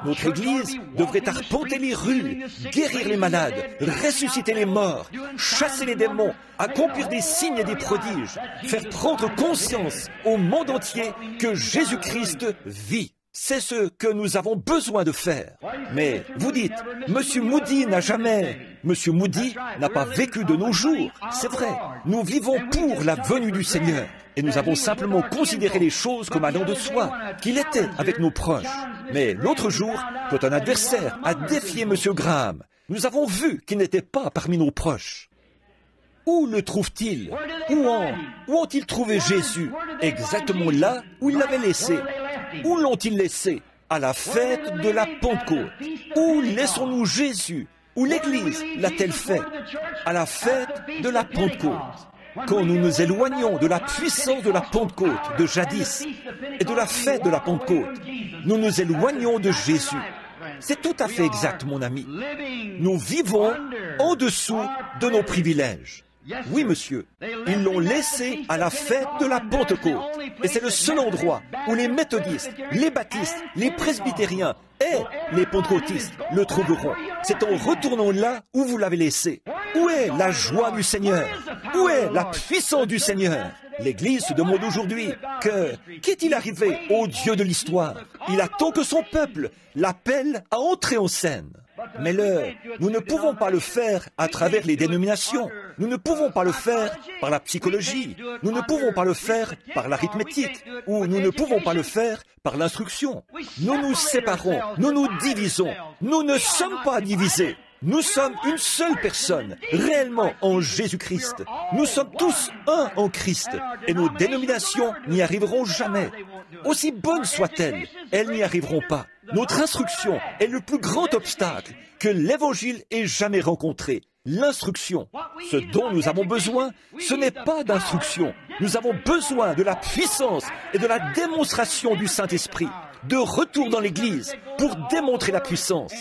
Notre Église devrait arpenter les rues, guérir les malades, ressusciter les morts, chasser les démons, accomplir des signes et des prodiges, faire prendre conscience au monde entier que Jésus-Christ vit. C'est ce que nous avons besoin de faire. Mais vous dites, Monsieur Moody Monsieur Moody n'a pas vécu de nos jours. C'est vrai, nous vivons pour la venue du Seigneur. Et nous avons simplement considéré les choses comme allant de soi, qu'il était avec nos proches. Mais l'autre jour, quand un adversaire a défié Monsieur Graham, nous avons vu qu'il n'était pas parmi nos proches. Où le trouve-t-il? Où ont-ils trouvé Jésus? Exactement là où ils l'avaient laissé. Où l'ont-ils laissé? À la fête de la Pentecôte. Où laissons-nous Jésus? Où l'Église l'a-t-elle fait? À la fête de la Pentecôte. Quand nous nous éloignons de la puissance de la Pentecôte de jadis et de la fête de la Pentecôte, nous nous éloignons de Jésus. C'est tout à fait exact, mon ami. Nous vivons en dessous de nos privilèges. Oui, monsieur. Ils l'ont laissé à la fête de la Pentecôte. Et c'est le seul endroit où les méthodistes, les baptistes, les presbytériens et les pentecôtistes le trouveront. C'est en retournant là où vous l'avez laissé. Où est la joie du Seigneur? Où est la puissance du Seigneur? L'Église se demande aujourd'hui qu'est-il arrivé au Dieu de l'histoire? Il attend que son peuple l'appelle à entrer en scène. Mais nous ne pouvons pas le faire à travers les dénominations. Nous ne pouvons pas le faire par la psychologie. Nous ne pouvons pas le faire par l'arithmétique. Ou nous ne pouvons pas le faire par l'instruction. Nous nous séparons. Nous nous divisons. Nous ne sommes pas divisés. Nous sommes une seule personne, réellement en Jésus-Christ. Nous sommes tous un en Christ. Et nos dénominations n'y arriveront jamais. Aussi bonnes soient-elles, elles n'y arriveront pas. Notre instruction est le plus grand obstacle que l'Évangile ait jamais rencontré. L'instruction. Ce dont nous avons besoin, ce n'est pas d'instruction. Nous avons besoin de la puissance et de la démonstration du Saint-Esprit, de retour dans l'Église pour démontrer la puissance.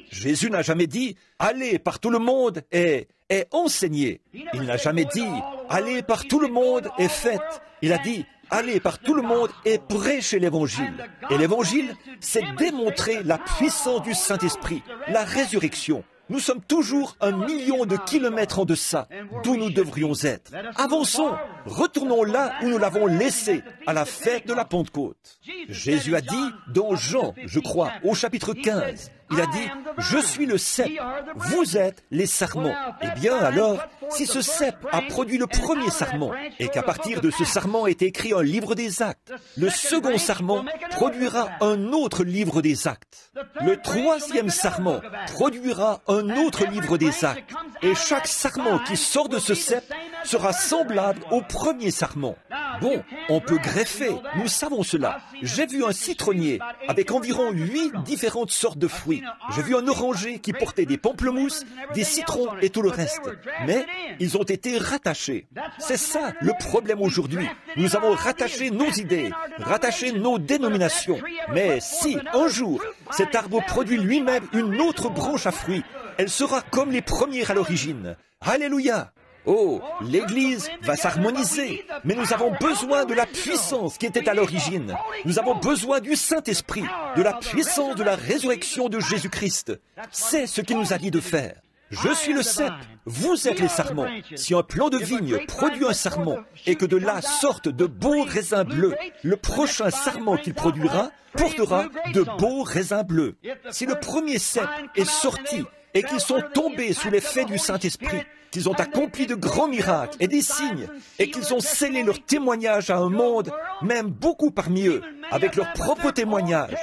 Jésus n'a jamais dit « Allez par tout le monde et enseignez ». Il n'a jamais dit « Allez par tout le monde et faites ». Il a dit « Allez par tout le monde et prêchez l'Évangile ». Et l'Évangile, c'est démontrer la puissance du Saint-Esprit, la résurrection. Nous sommes toujours 1 million de kilomètres en deçà d'où nous devrions être. Avançons, retournons là où nous l'avons laissé, à la fête de la Pentecôte. Jésus a dit dans Jean, je crois, au chapitre 15, il a dit, « Je suis le cep, vous êtes les sarments. » Eh bien alors, si ce cep a produit le premier sarment, et qu'à partir de ce sarment est écrit un livre des actes, le second sarment produira un autre livre des actes. Le troisième sarment produira un autre livre des actes. Et chaque sarment qui sort de ce cep sera semblable au premier sarment. Bon, on peut greffer, nous savons cela. J'ai vu un citronnier avec environ 8 différentes sortes de fruits. J'ai vu un oranger qui portait des pamplemousses, des citrons et tout le reste. Mais ils ont été rattachés. C'est ça le problème aujourd'hui. Nous avons rattaché nos idées, rattaché nos dénominations. Mais si, un jour, cet arbre produit lui-même une autre branche à fruits, elle sera comme les premières à l'origine. Alléluia! Oh, l'Église va s'harmoniser, mais nous avons besoin de la puissance qui était à l'origine. Nous avons besoin du Saint-Esprit, de la puissance de la résurrection de Jésus-Christ. C'est ce qu'il nous a dit de faire. Je suis le cep, vous êtes les sarments. Si un plant de vigne produit un sarment et que de là sortent de beaux raisins bleus, le prochain sarment qu'il produira portera de beaux raisins bleus. Si le premier cep est sorti et qu'ils sont tombés sous l'effet du Saint-Esprit, qu'ils ont accompli de grands miracles et des signes, et qu'ils ont scellé leur témoignage à un monde, même beaucoup parmi eux, avec leur propre témoignage.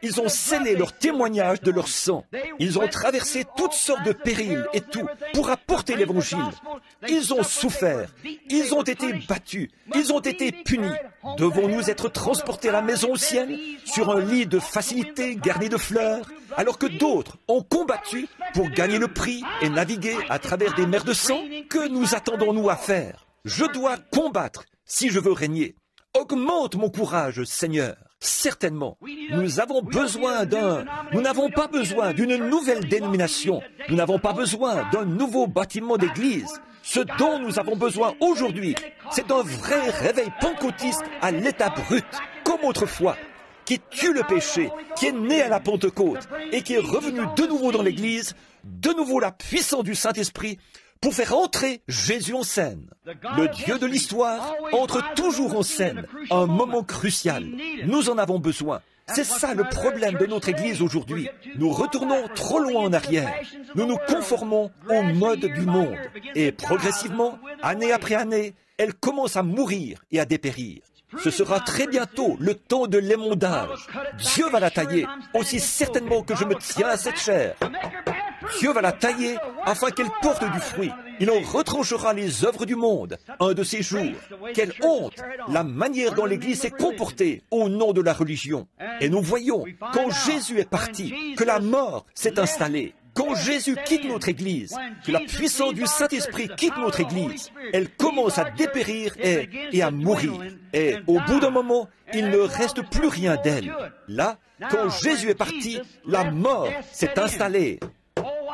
Ils ont scellé leur témoignage de leur sang. Ils ont traversé toutes sortes de périls et tout pour apporter l'Évangile. Ils ont souffert. Ils ont été battus. Ils ont été punis. Devons-nous être transportés à la maison au ciel, sur un lit de facilité garni de fleurs, alors que d'autres ont combattu pour gagner le prix et naviguer à travers des mers de sang? Que nous attendons-nous à faire? Je dois combattre si je veux régner. Augmente mon courage, Seigneur. Certainement, nous avons besoin nous n'avons pas besoin d'une nouvelle dénomination. Nous n'avons pas besoin d'un nouveau bâtiment d'église. Ce dont nous avons besoin aujourd'hui, c'est un vrai réveil pentecôtiste à l'état brut, comme autrefois, qui tue le péché, qui est né à la Pentecôte et qui est revenu de nouveau dans l'Église, de nouveau la puissance du Saint-Esprit, pour faire entrer Jésus en scène. Le Dieu de l'histoire entre toujours en scène, à un moment crucial. Nous en avons besoin. C'est ça le problème de notre Église aujourd'hui. Nous retournons trop loin en arrière. Nous nous conformons au mode du monde. Et progressivement, année après année, elle commence à mourir et à dépérir. Ce sera très bientôt le temps de l'émondage. Dieu va la tailler, aussi certainement que je me tiens à cette chair. Dieu va la tailler afin qu'elle porte du fruit. Il en retranchera les œuvres du monde un de ces jours. Quelle honte, la manière dont l'Église s'est comportée au nom de la religion. Et nous voyons, quand Jésus est parti, que la mort s'est installée. Quand Jésus quitte notre Église, que la puissance du Saint-Esprit quitte notre Église, elle commence à dépérir et à mourir. Et au bout d'un moment, il ne reste plus rien d'elle. Là, quand Jésus est parti, la mort s'est installée.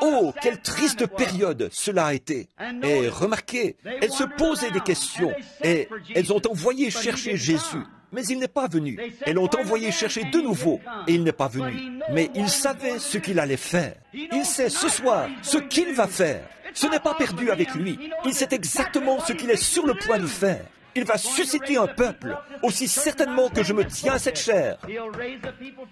Oh, quelle triste période cela a été. Et remarquez, elles se posaient des questions et elles ont envoyé chercher Jésus. Mais il n'est pas venu. Elles l'ont envoyé chercher de nouveau, et il n'est pas venu. Mais il savait ce qu'il allait faire. Il sait ce soir ce qu'il va faire. Ce n'est pas perdu avec lui. Il sait exactement ce qu'il est sur le point de faire. Il va susciter un peuple, aussi certainement que je me tiens à cette chair.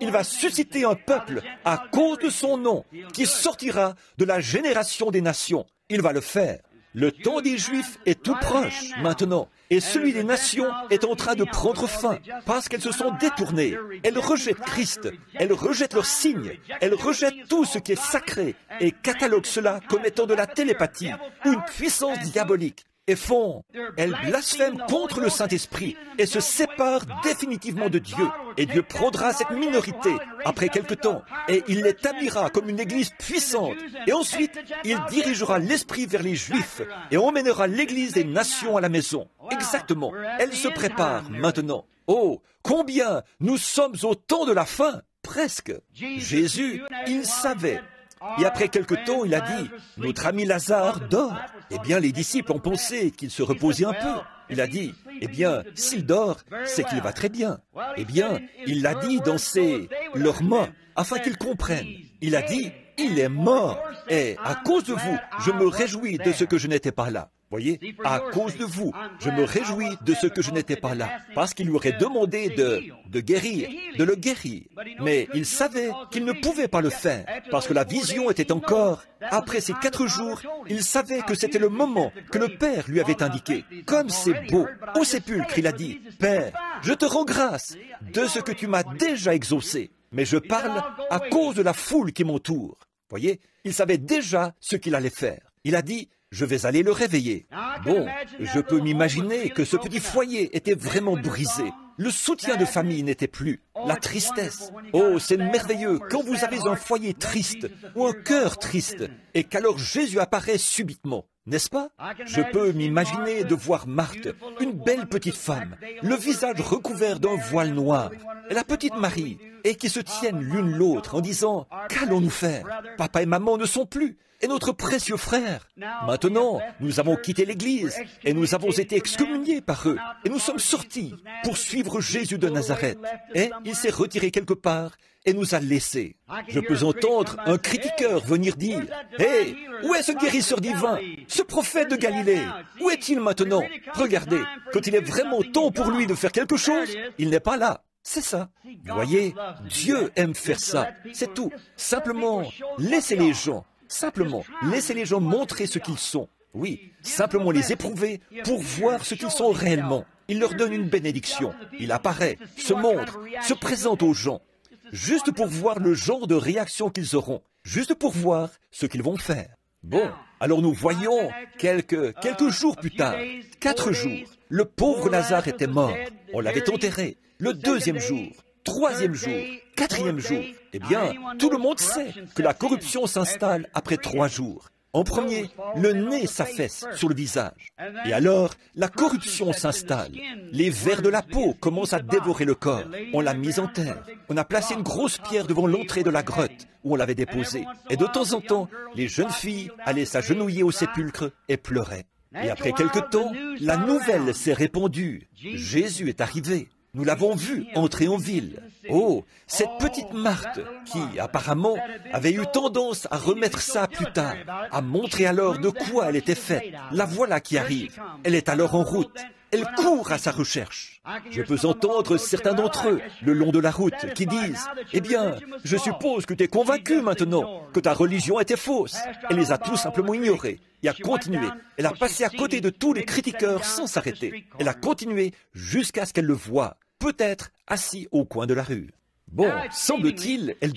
Il va susciter un peuple à cause de son nom, qui sortira de la génération des nations. Il va le faire. Le temps des Juifs est tout proche maintenant, et celui des nations est en train de prendre fin, parce qu'elles se sont détournées. Elles rejettent Christ, elles rejettent leurs signes, elles rejettent tout ce qui est sacré, et cataloguent cela comme étant de la télépathie, une puissance diabolique. Et elles blasphèment contre le Saint-Esprit et se séparent définitivement de Dieu. Et Dieu prendra cette minorité après quelque temps et il l'établira comme une église puissante. Et ensuite, il dirigera l'Esprit vers les Juifs et emmènera l'église des nations à la maison. Exactement. Elle se prépare maintenant. Oh, combien nous sommes au temps de la fin, presque. Jésus, il savait. Et après quelque temps, il a dit, « Notre ami Lazare dort. » Eh bien, les disciples ont pensé qu'il se reposait un peu. Il a dit, « Eh bien, s'il dort, c'est qu'il va très bien. » Eh bien, il l'a dit dans leurs mots, afin qu'ils comprennent. Il a dit, « Il est mort. Et à cause de vous, je me réjouis de ce que je n'étais pas là. Voyez, à cause de vous, je me réjouis de ce que je n'étais pas là, parce qu'il lui aurait demandé de guérir, de le guérir. Mais il savait qu'il ne pouvait pas le faire, parce que la vision était encore, après ces 4 jours, il savait que c'était le moment que le Père lui avait indiqué. Comme c'est beau, au sépulcre, il a dit, « Père, je te rends grâce de ce que tu m'as déjà exaucé, mais je parle à cause de la foule qui m'entoure. » Voyez, il savait déjà ce qu'il allait faire. Il a dit, je vais aller le réveiller. Bon, je peux m'imaginer que ce petit foyer était vraiment brisé. Le soutien de famille n'était plus. La tristesse. Oh, c'est merveilleux quand vous avez un foyer triste ou un cœur triste et qu'alors Jésus apparaît subitement. N'est-ce pas? Je peux m'imaginer de voir Marthe, une belle petite femme, le visage recouvert d'un voile noir, et la petite Marie, et qui se tiennent l'une l'autre en disant « Qu'allons-nous faire? Papa et maman ne sont plus, et notre précieux frère. Maintenant, nous avons quitté l'Église, et nous avons été excommuniés par eux, et nous sommes sortis pour suivre Jésus de Nazareth. Et il s'est retiré quelque part, et nous a laissés. » Je peux entendre un critiqueur venir dire « Hé, où est ce guérisseur divin, ce prophète de Galilée? Où est-il maintenant? Regardez, quand il est vraiment temps pour lui de faire quelque chose, il n'est pas là. » C'est ça. Vous voyez, Dieu aime faire ça. C'est tout. Simplement, laissez les gens. Simplement, laissez les gens montrer ce qu'ils sont. Oui, simplement les éprouver pour voir ce qu'ils sont réellement. Il leur donne une bénédiction. Il apparaît, se montre, se présente aux gens. Juste pour voir le genre de réaction qu'ils auront. Juste pour voir ce qu'ils vont faire. Bon, alors nous voyons quelques jours plus tard, 4 jours, le pauvre Lazare était mort. On l'avait enterré. Le 2e jour, 3e jour, 4e jour. Eh bien, tout le monde sait que la corruption s'installe après 3 jours. En premier, le nez s'affaisse sur le visage. Et alors, la corruption s'installe. Les vers de la peau commencent à dévorer le corps. On l'a mis en terre. On a placé une grosse pierre devant l'entrée de la grotte où on l'avait déposée. Et de temps en temps, les jeunes filles allaient s'agenouiller au sépulcre et pleuraient. Et après quelque temps, la nouvelle s'est répandue. Jésus est arrivé. Nous l'avons vu entrer en ville. Oh, cette petite Marthe, qui apparemment avait eu tendance à remettre ça plus tard, à montrer alors de quoi elle était faite. La voilà qui arrive. Elle est alors en route. Elle court à sa recherche. Je peux entendre certains d'entre eux, le long de la route, qui disent « Eh bien, je suppose que tu es convaincu maintenant que ta religion était fausse. » Elle les a tout simplement ignorés et a continué. Elle a passé à côté de tous les critiqueurs sans s'arrêter. Elle a continué jusqu'à ce qu'elle le voie, peut-être assis au coin de la rue. Bon, semble-t-il, elle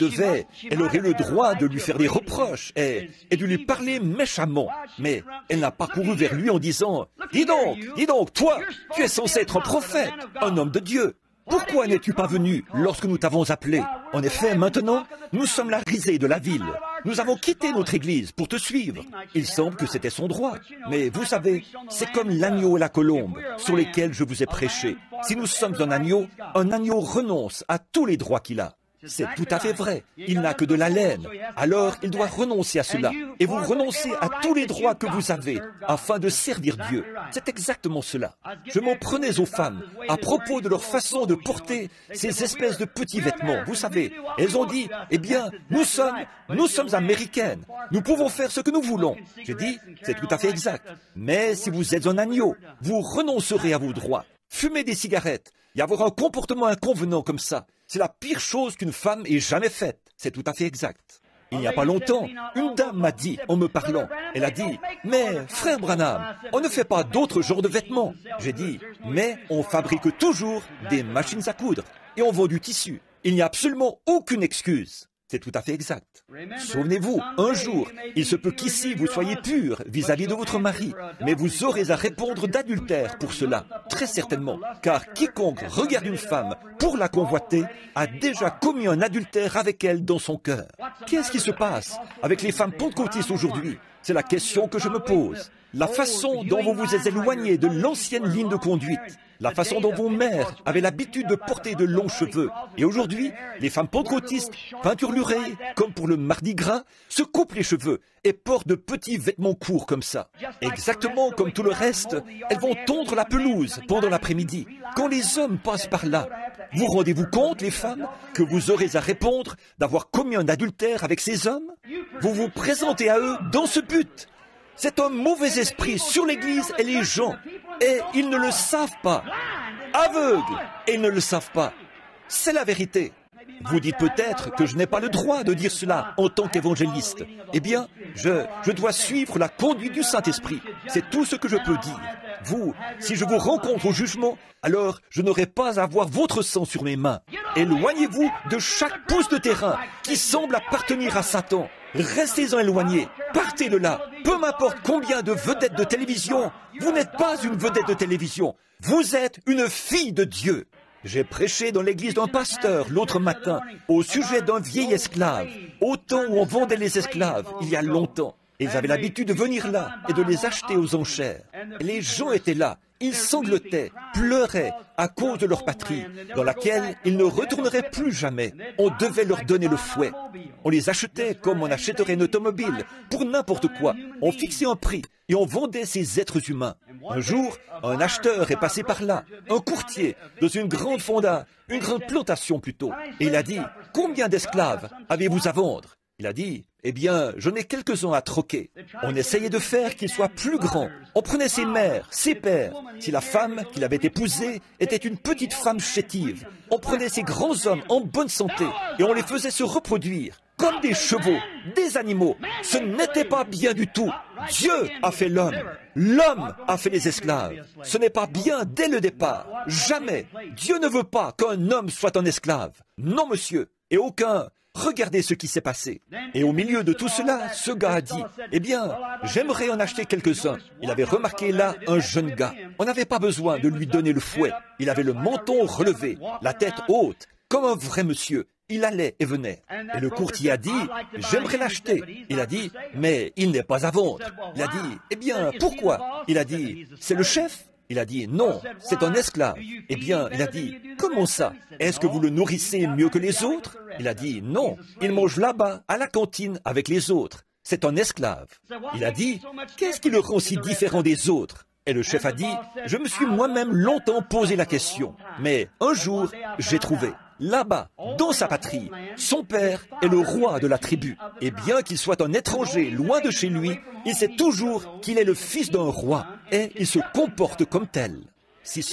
aurait le droit de lui faire des reproches et de lui parler méchamment. Mais elle n'a pas couru vers lui en disant « Dis donc, toi, tu es censé être un prophète, un homme de Dieu. Pourquoi n'es-tu pas venu lorsque nous t'avons appelé? En effet, maintenant, nous sommes la risée de la ville. Nous avons quitté notre église pour te suivre. » Il semble que c'était son droit. Mais vous savez, c'est comme l'agneau et la colombe sur lesquels je vous ai prêché. Si nous sommes un agneau renonce à tous les droits qu'il a. C'est tout à fait vrai. Il n'a que de la laine. Alors, il doit renoncer à cela. Et vous renoncez à tous les droits que vous avez afin de servir Dieu. C'est exactement cela. Je m'en prenais aux femmes à propos de leur façon de porter ces espèces de petits vêtements. Vous savez, elles ont dit, eh bien, nous sommes américaines. Nous pouvons faire ce que nous voulons. J'ai dit, c'est tout à fait exact. Mais si vous êtes un agneau, vous renoncerez à vos droits. Fumer des cigarettes et avoir un comportement inconvenant comme ça, c'est la pire chose qu'une femme ait jamais faite. C'est tout à fait exact. Il n'y a pas longtemps, une dame m'a dit, en me parlant, elle a dit, « Mais, frère Branham, on ne fait pas d'autres genres de vêtements. » J'ai dit, « Mais on fabrique toujours des machines à coudre et on vend du tissu. Il n'y a absolument aucune excuse. » C'est tout à fait exact. Souvenez-vous, un jour, il se peut qu'ici vous soyez pur vis-à-vis de votre mari, mais vous aurez à répondre d'adultère pour cela, très certainement, car quiconque regarde une femme pour la convoiter a déjà commis un adultère avec elle dans son cœur. Qu'est-ce qui se passe avec les femmes pentecôtistes aujourd'hui? C'est la question que je me pose. La façon dont vous vous êtes éloigné de l'ancienne ligne de conduite. la façon dont vos mères avaient l'habitude de porter de longs cheveux. Et aujourd'hui, les femmes pentecôtistes, peinturlurées, comme pour le Mardi Gras, se coupent les cheveux et portent de petits vêtements courts comme ça. Exactement comme tout le reste, elles vont tondre la pelouse pendant l'après-midi. Quand les hommes passent par là, vous rendez-vous compte, les femmes, que vous aurez à répondre d'avoir commis un adultère avec ces hommes? Vous vous présentez à eux dans ce but. C'est un mauvais esprit sur l'Église et les gens, et ils ne le savent pas. Aveugles, et ils ne le savent pas. C'est la vérité. Vous dites peut-être que je n'ai pas le droit de dire cela en tant qu'évangéliste. Eh bien, je dois suivre la conduite du Saint-Esprit. C'est tout ce que je peux dire. Vous, si je vous rencontre au jugement, alors je n'aurai pas à avoir votre sang sur mes mains. Éloignez-vous de chaque pouce de terrain qui semble appartenir à Satan. Restez-en éloignés. Partez de là. Peu m'importe combien de vedettes de télévision. Vous n'êtes pas une vedette de télévision. Vous êtes une fille de Dieu. J'ai prêché dans l'église d'un pasteur l'autre matin au sujet d'un vieil esclave, au temps où on vendait les esclaves, il y a longtemps. Ils avaient l'habitude de venir là et de les acheter aux enchères. Les gens étaient là, ils sanglotaient, pleuraient à cause de leur patrie, dans laquelle ils ne retourneraient plus jamais. On devait leur donner le fouet. On les achetait comme on achèterait une automobile, pour n'importe quoi. On fixait un prix et on vendait ces êtres humains. Un jour, un acheteur est passé par là, un courtier, dans une grande plantation plutôt. Et il a dit, « Combien d'esclaves avez-vous à vendre ?» Il a dit, « Eh bien, j'en ai quelques-uns à troquer. » On essayait de faire qu'ils soient plus grands. On prenait ses mères, ses pères. Si la femme qu'il avait épousée était une petite femme chétive, on prenait ces grands hommes en bonne santé et on les faisait se reproduire comme des chevaux, des animaux. Ce n'était pas bien du tout. Dieu a fait l'homme. L'homme a fait les esclaves. Ce n'est pas bien dès le départ. Jamais. Dieu ne veut pas qu'un homme soit un esclave. Non, monsieur. Et aucun. Regardez ce qui s'est passé. Et au milieu de tout cela, ce gars a dit, « Eh bien, j'aimerais en acheter quelques-uns. » Il avait remarqué là un jeune gars. On n'avait pas besoin de lui donner le fouet. Il avait le menton relevé, la tête haute, comme un vrai monsieur. Il allait et venait. Et le courtier a dit, « J'aimerais l'acheter. » Il a dit, « Mais il n'est pas à vendre. » Il a dit, « Eh bien, pourquoi ?» Il a dit, « C'est le chef. » Il a dit, « Non, c'est un esclave. » Eh bien, il a dit, « Comment ça? Est-ce que vous le nourrissez mieux que les autres ?» Il a dit, « Non, il mange là-bas, à la cantine, avec les autres. C'est un esclave. » Il a dit, « Qu'est-ce qui le rend si différent des autres ?» Et le chef a dit, « Je me suis moi-même longtemps posé la question. Mais un jour, j'ai trouvé. Là-bas, dans sa patrie, son père est le roi de la tribu. Et bien qu'il soit un étranger loin de chez lui, il sait toujours qu'il est le fils d'un roi et il se comporte comme tel. Si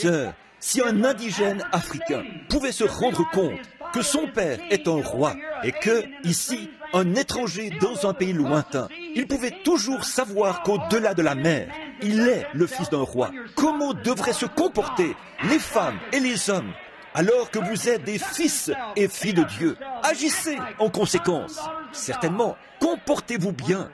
un indigène africain pouvait se rendre compte que son père est un roi et que, ici, un étranger dans un pays lointain, il pouvait toujours savoir qu'au-delà de la mer, il est le fils d'un roi. Comment devraient se comporter les femmes et les hommes alors que vous êtes des fils et filles de Dieu? Agissez en conséquence. Certainement, comportez-vous bien,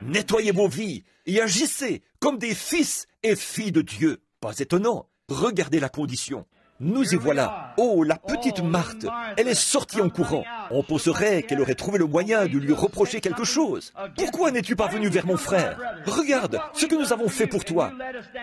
nettoyez vos vies et agissez comme des fils et filles de Dieu. Pas étonnant, regardez la condition. Nous y voilà. Oh, la petite Marthe, elle est sortie en courant. On penserait qu'elle aurait trouvé le moyen de lui reprocher quelque chose. Pourquoi n'es-tu pas venu vers mon frère? Regarde ce que nous avons fait pour toi.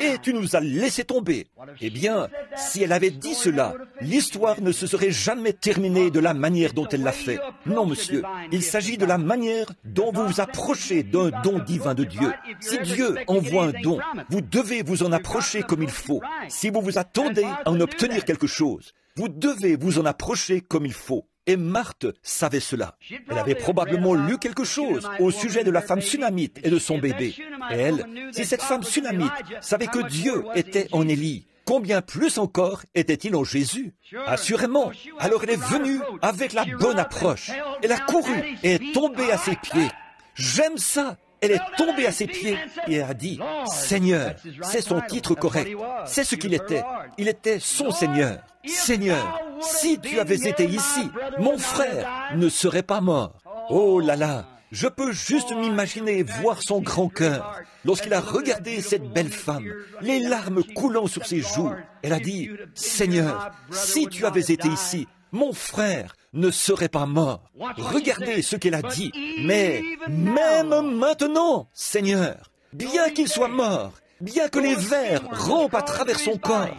Et tu nous as laissé tomber. Eh bien, si elle avait dit cela, l'histoire ne se serait jamais terminée de la manière dont elle l'a fait. Non, monsieur, il s'agit de la manière dont vous vous approchez d'un don divin de Dieu. Si Dieu envoie un don, vous devez vous en approcher comme il faut. Si vous vous attendez à en obtenir quelque chose, vous devez vous en approcher comme il faut. Et Marthe savait cela. Elle avait probablement lu quelque chose au sujet de la femme sunamite et de son bébé. Et elle, si cette femme sunamite savait que Dieu était en Élie, combien plus encore était-il en Jésus? Assurément. Alors elle est venue avec la bonne approche. Elle a couru et est tombée à ses pieds. J'aime ça. Elle est tombée à ses pieds et a dit, « Seigneur », c'est son titre correct, c'est ce qu'il était. Il était son Seigneur. « Seigneur, si tu avais été ici, mon frère ne serait pas mort. » Oh là là, je peux juste m'imaginer voir son grand cœur lorsqu'il a regardé cette belle femme, les larmes coulant sur ses joues. Elle a dit, « Seigneur, si tu avais été ici, mon frère ne serait pas mort. » Regardez ce qu'elle a dit. Mais même maintenant, Seigneur, bien qu'il soit mort, bien que les vers rampent à travers son corps,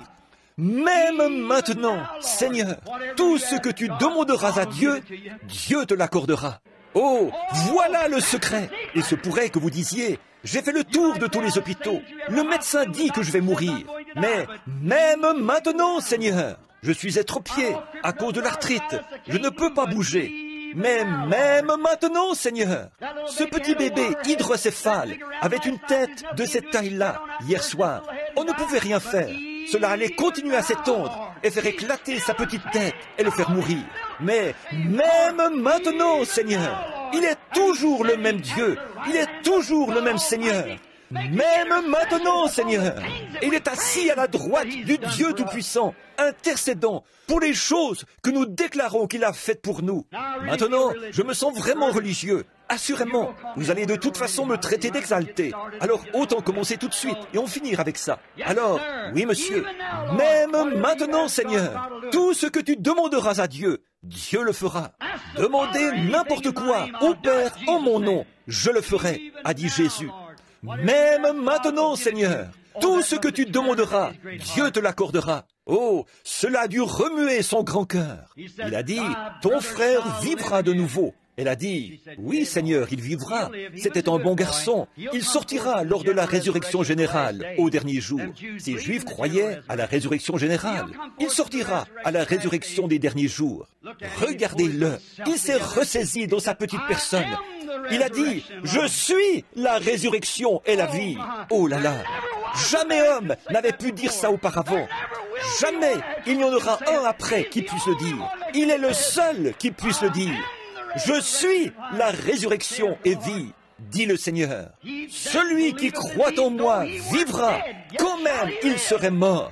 même maintenant, Seigneur, tout ce que tu demanderas à Dieu, Dieu te l'accordera. Oh, voilà le secret. Il se pourrait que vous disiez, j'ai fait le tour de tous les hôpitaux. Le médecin dit que je vais mourir. Mais même maintenant, Seigneur, je suis étropié à cause de l'arthrite. Je ne peux pas bouger. Mais même maintenant, Seigneur, ce petit bébé hydrocéphale avait une tête de cette taille-là hier soir. On ne pouvait rien faire. Cela allait continuer à s'étendre et faire éclater sa petite tête et le faire mourir. Mais même maintenant, Seigneur, il est toujours le même Dieu. Il est toujours le même Seigneur. Même maintenant, Seigneur, il est assis à la droite du Dieu Tout-Puissant, intercédant pour les choses que nous déclarons qu'il a faites pour nous. Maintenant, je me sens vraiment religieux. Assurément, vous allez de toute façon me traiter d'exalté. Alors, autant commencer tout de suite et en finir avec ça. Alors, oui, monsieur, même maintenant, Seigneur, tout ce que tu demanderas à Dieu, Dieu le fera. Demandez n'importe quoi au Père en mon nom, je le ferai, a dit Jésus. Même maintenant, Seigneur, tout ce que tu demanderas, Dieu te l'accordera. Oh, cela a dû remuer son grand cœur. Il a dit, ton frère vivra de nouveau. Elle a dit, oui Seigneur, il vivra. C'était un bon garçon. Il sortira lors de la résurrection générale, au dernier jour. Ces Juifs croyaient à la résurrection générale. Il sortira à la résurrection des derniers jours. Regardez-le. Il s'est ressaisi dans sa petite personne. Il a dit, je suis la résurrection et la vie. Oh là là. Jamais homme n'avait pu dire ça auparavant. Jamais il n'y en aura un après qui puisse le dire. Il est le seul qui puisse le dire. Je suis la résurrection et vie, dit le Seigneur. Celui qui croit en moi vivra, quand même il serait mort.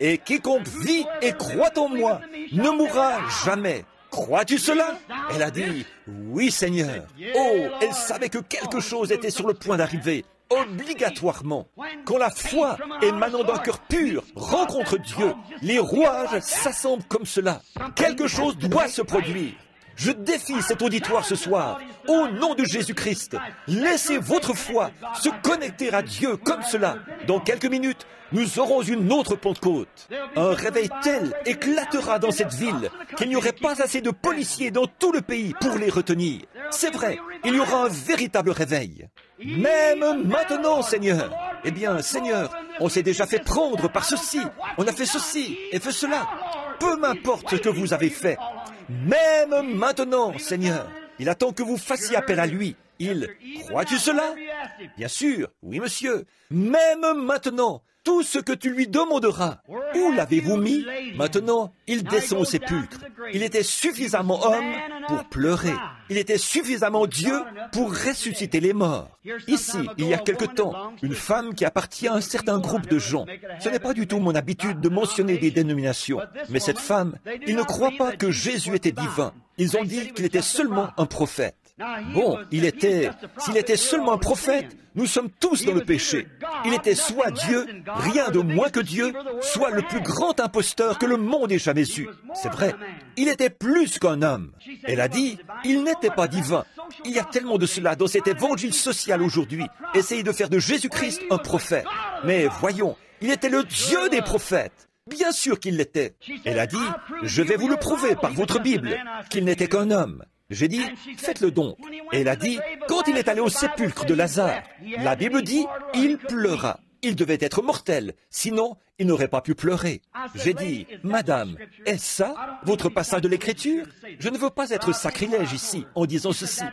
Et quiconque vit et croit en moi ne mourra jamais. Crois-tu cela? Elle a dit, oui Seigneur. Oh, elle savait que quelque chose était sur le point d'arriver. Obligatoirement. Quand la foi émanant d'un cœur pur rencontre Dieu, les rouages s'assemblent comme cela. Quelque chose doit se produire. Je défie cet auditoire ce soir, au nom de Jésus-Christ. Laissez votre foi se connecter à Dieu comme cela. Dans quelques minutes, nous aurons une autre Pentecôte. Un réveil tel éclatera dans cette ville qu'il n'y aurait pas assez de policiers dans tout le pays pour les retenir. C'est vrai, il y aura un véritable réveil. Même maintenant, Seigneur. Eh bien, Seigneur, on s'est déjà fait prendre par ceci. On a fait ceci et fait cela. Peu m'importe ce que vous avez fait. Même maintenant, Seigneur, il attend que vous fassiez appel à lui. Crois-tu cela? Bien sûr, oui monsieur. Même maintenant, tout ce que tu lui demanderas. Où l'avez-vous mis? Maintenant, il descend au sépulcre. Il était suffisamment homme pour pleurer. Il était suffisamment Dieu pour ressusciter les morts. Ici, il y a quelque temps, une femme qui appartient à un certain groupe de gens. Ce n'est pas du tout mon habitude de mentionner des dénominations. Mais cette femme, ils ne croient pas que Jésus était divin. Ils ont dit qu'il était seulement un prophète. Bon, s'il était seulement un prophète, nous sommes tous dans le péché. Il était soit Dieu, rien de moins que Dieu, soit le plus grand imposteur que le monde ait jamais eu. C'est vrai, il était plus qu'un homme. Elle a dit, il n'était pas divin. Il y a tellement de cela dans cet évangile social aujourd'hui. Essayez de faire de Jésus-Christ un prophète. Mais voyons, il était le Dieu des prophètes. Bien sûr qu'il l'était. Elle a dit, je vais vous le prouver par votre Bible, qu'il n'était qu'un homme. J'ai dit, faites-le donc. Et elle a dit, quand il est allé au sépulcre de Lazare, la Bible dit, il pleura. Il devait être mortel, sinon il n'aurait pas pu pleurer. J'ai dit, Madame, est-ce ça, votre passage de l'Écriture? Je ne veux pas être sacrilège ici en disant ceci.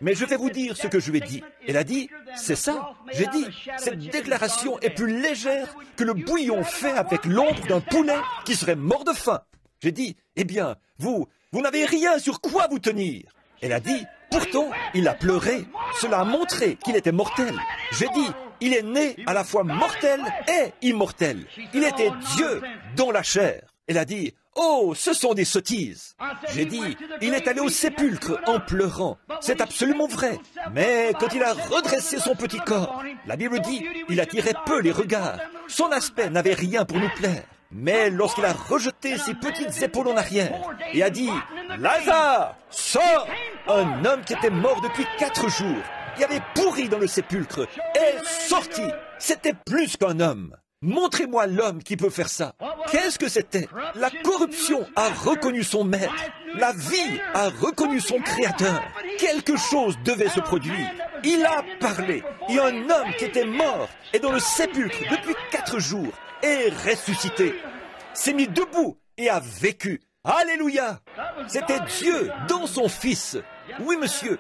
Mais je vais vous dire ce que je lui ai dit. Elle a dit, c'est ça. J'ai dit, cette déclaration est plus légère que le bouillon fait avec l'ombre d'un poulet qui serait mort de faim. J'ai dit, eh bien, vous n'avez rien sur quoi vous tenir. Elle a dit, pourtant, il a pleuré. Cela a montré qu'il était mortel. J'ai dit, il est né à la fois mortel et immortel. Il était Dieu dans la chair. Elle a dit, oh, ce sont des sottises. J'ai dit, il est allé au sépulcre en pleurant. C'est absolument vrai. Mais quand il a redressé son petit corps, la Bible dit, il attirait peu les regards. Son aspect n'avait rien pour nous plaire. Mais lorsqu'il a rejeté ses petites épaules en arrière et a dit, Lazare, sors! Un homme qui était mort depuis 4 jours, qui avait pourri dans le sépulcre, est sorti. C'était plus qu'un homme. Montrez-moi l'homme qui peut faire ça. Qu'est-ce que c'était? La corruption a reconnu son maître. La vie a reconnu son créateur. Quelque chose devait se produire. Il a parlé. Et un homme qui était mort et dans le sépulcre depuis 4 jours est ressuscité. S'est mis debout et a vécu. Alléluia! C'était Dieu dans son Fils. Oui, monsieur.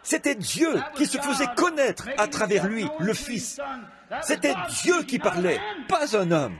C'était Dieu qui se faisait connaître à travers lui, le Fils. C'était Dieu qui parlait, pas un homme.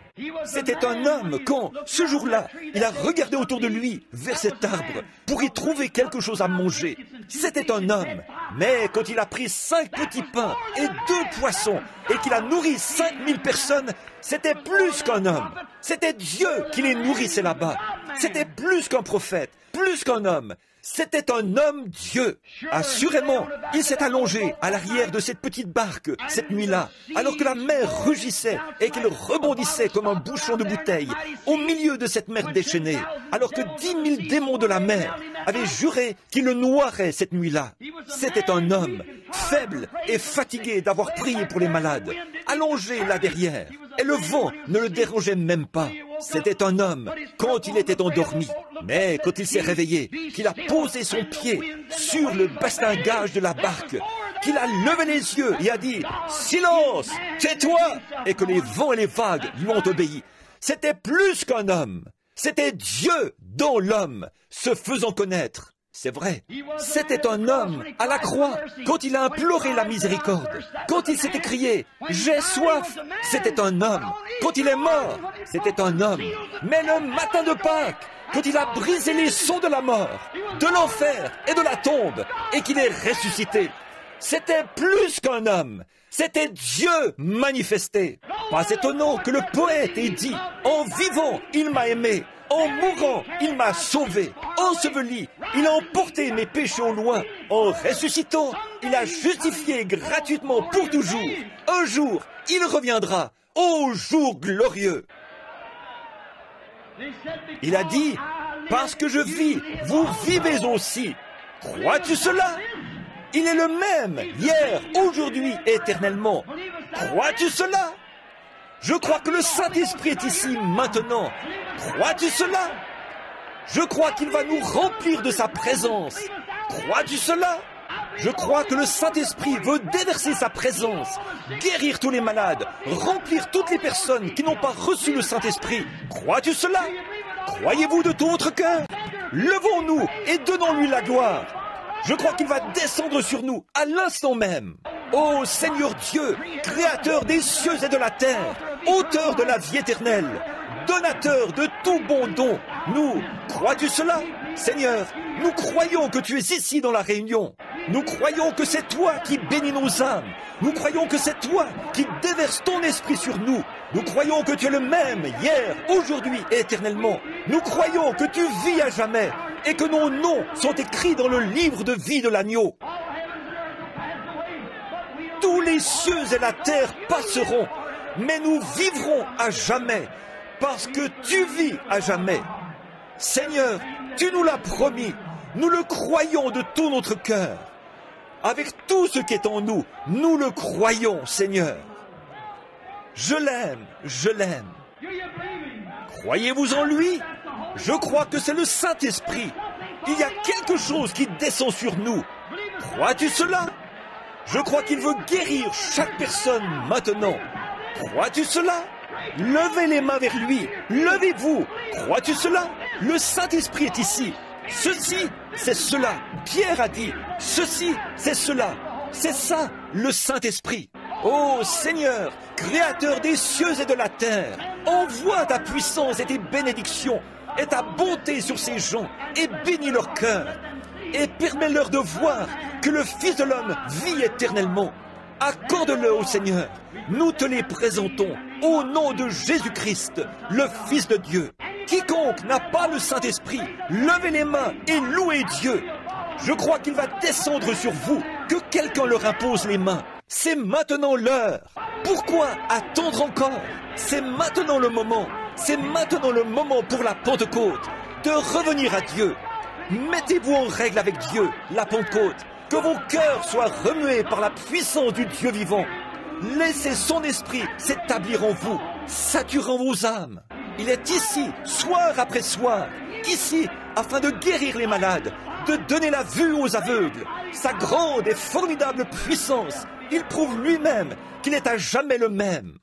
C'était un homme quand, ce jour-là, il a regardé autour de lui, vers cet arbre, pour y trouver quelque chose à manger. C'était un homme. Mais quand il a pris 5 petits pains et 2 poissons, et qu'il a nourri 5000 personnes, c'était plus qu'un homme. C'était Dieu qui les nourrissait là-bas. C'était plus qu'un prophète, plus qu'un homme. C'était un homme Dieu. Assurément, il s'est allongé à l'arrière de cette petite barque cette nuit-là, alors que la mer rugissait et qu'il rebondissait comme un bouchon de bouteille au milieu de cette mer déchaînée, alors que 10 000 démons de la mer avaient juré qu'il le noierait cette nuit-là. C'était un homme faible et fatigué d'avoir prié pour les malades, allongé là derrière, et le vent ne le dérangeait même pas. C'était un homme quand il était endormi. Mais quand il s'est réveillé, qu'il a posé son pied sur le bastingage de la barque, qu'il a levé les yeux et a dit « Silence, tais-toi !» et que les vents et les vagues lui ont obéi. C'était plus qu'un homme. C'était Dieu dans l'homme, se faisant connaître. C'est vrai, c'était un homme à la croix, quand il a imploré la miséricorde, quand il s'est écrié « J'ai soif », c'était un homme, quand il est mort, c'était un homme, mais le matin de Pâques, quand il a brisé les sceaux de la mort, de l'enfer et de la tombe, et qu'il est ressuscité, c'était plus qu'un homme, c'était Dieu manifesté. Pas étonnant que le poète ait dit « En vivant, il m'a aimé ». En mourant, il m'a sauvé. Enseveli, il a emporté mes péchés au loin. En ressuscitant, il a justifié gratuitement pour toujours. Un jour, il reviendra. Ô jour glorieux! Il a dit, parce que je vis, vous vivez aussi. Crois-tu cela? Il est le même, hier, aujourd'hui, éternellement. Crois-tu cela? Je crois que le Saint-Esprit est ici maintenant. Crois-tu cela? Je crois qu'il va nous remplir de sa présence. Crois-tu cela? Je crois que le Saint-Esprit veut déverser sa présence, guérir tous les malades, remplir toutes les personnes qui n'ont pas reçu le Saint-Esprit. Crois-tu cela? Croyez-vous de tout votre cœur? Levons-nous et donnons-lui la gloire. Je crois qu'il va descendre sur nous à l'instant même. Ô Seigneur Dieu, Créateur des cieux et de la terre, auteur de la vie éternelle, donateur de tout bon don, nous, crois-tu cela? Seigneur, nous croyons que tu es ici dans la réunion. Nous croyons que c'est toi qui bénis nos âmes. Nous croyons que c'est toi qui déverses ton esprit sur nous. Nous croyons que tu es le même hier, aujourd'hui et éternellement. Nous croyons que tu vis à jamais et que nos noms sont écrits dans le livre de vie de l'agneau. Tous les cieux et la terre passeront, mais nous vivrons à jamais, parce que tu vis à jamais. Seigneur, tu nous l'as promis, nous le croyons de tout notre cœur. Avec tout ce qui est en nous, nous le croyons, Seigneur. Je l'aime, je l'aime. Croyez-vous en lui? Je crois que c'est le Saint-Esprit. Il y a quelque chose qui descend sur nous. Crois-tu cela? Je crois qu'il veut guérir chaque personne maintenant. Crois-tu cela? Levez les mains vers lui. Levez-vous. Crois-tu cela? Le Saint-Esprit est ici. Ceci, c'est cela. Pierre a dit, ceci, c'est cela. C'est ça, le Saint-Esprit. Ô Seigneur, Créateur des cieux et de la terre, envoie ta puissance et tes bénédictions et ta bonté sur ces gens et bénis leur cœur. Et permets-leur de voir que le Fils de l'homme vit éternellement. Accorde-le au Seigneur. Nous te les présentons au nom de Jésus-Christ, le Fils de Dieu. Quiconque n'a pas le Saint-Esprit, levez les mains et louez Dieu. Je crois qu'il va descendre sur vous, que quelqu'un leur impose les mains. C'est maintenant l'heure. Pourquoi attendre encore? C'est maintenant le moment. C'est maintenant le moment pour la Pentecôte, de revenir à Dieu. Mettez-vous en règle avec Dieu, la Pentecôte. Que vos cœurs soient remués par la puissance du Dieu vivant. Laissez son esprit s'établir en vous. saturant vos âmes. Il est ici, soir après soir, ici, afin de guérir les malades, de donner la vue aux aveugles. Sa grande et formidable puissance, il prouve lui-même qu'il est à jamais le même.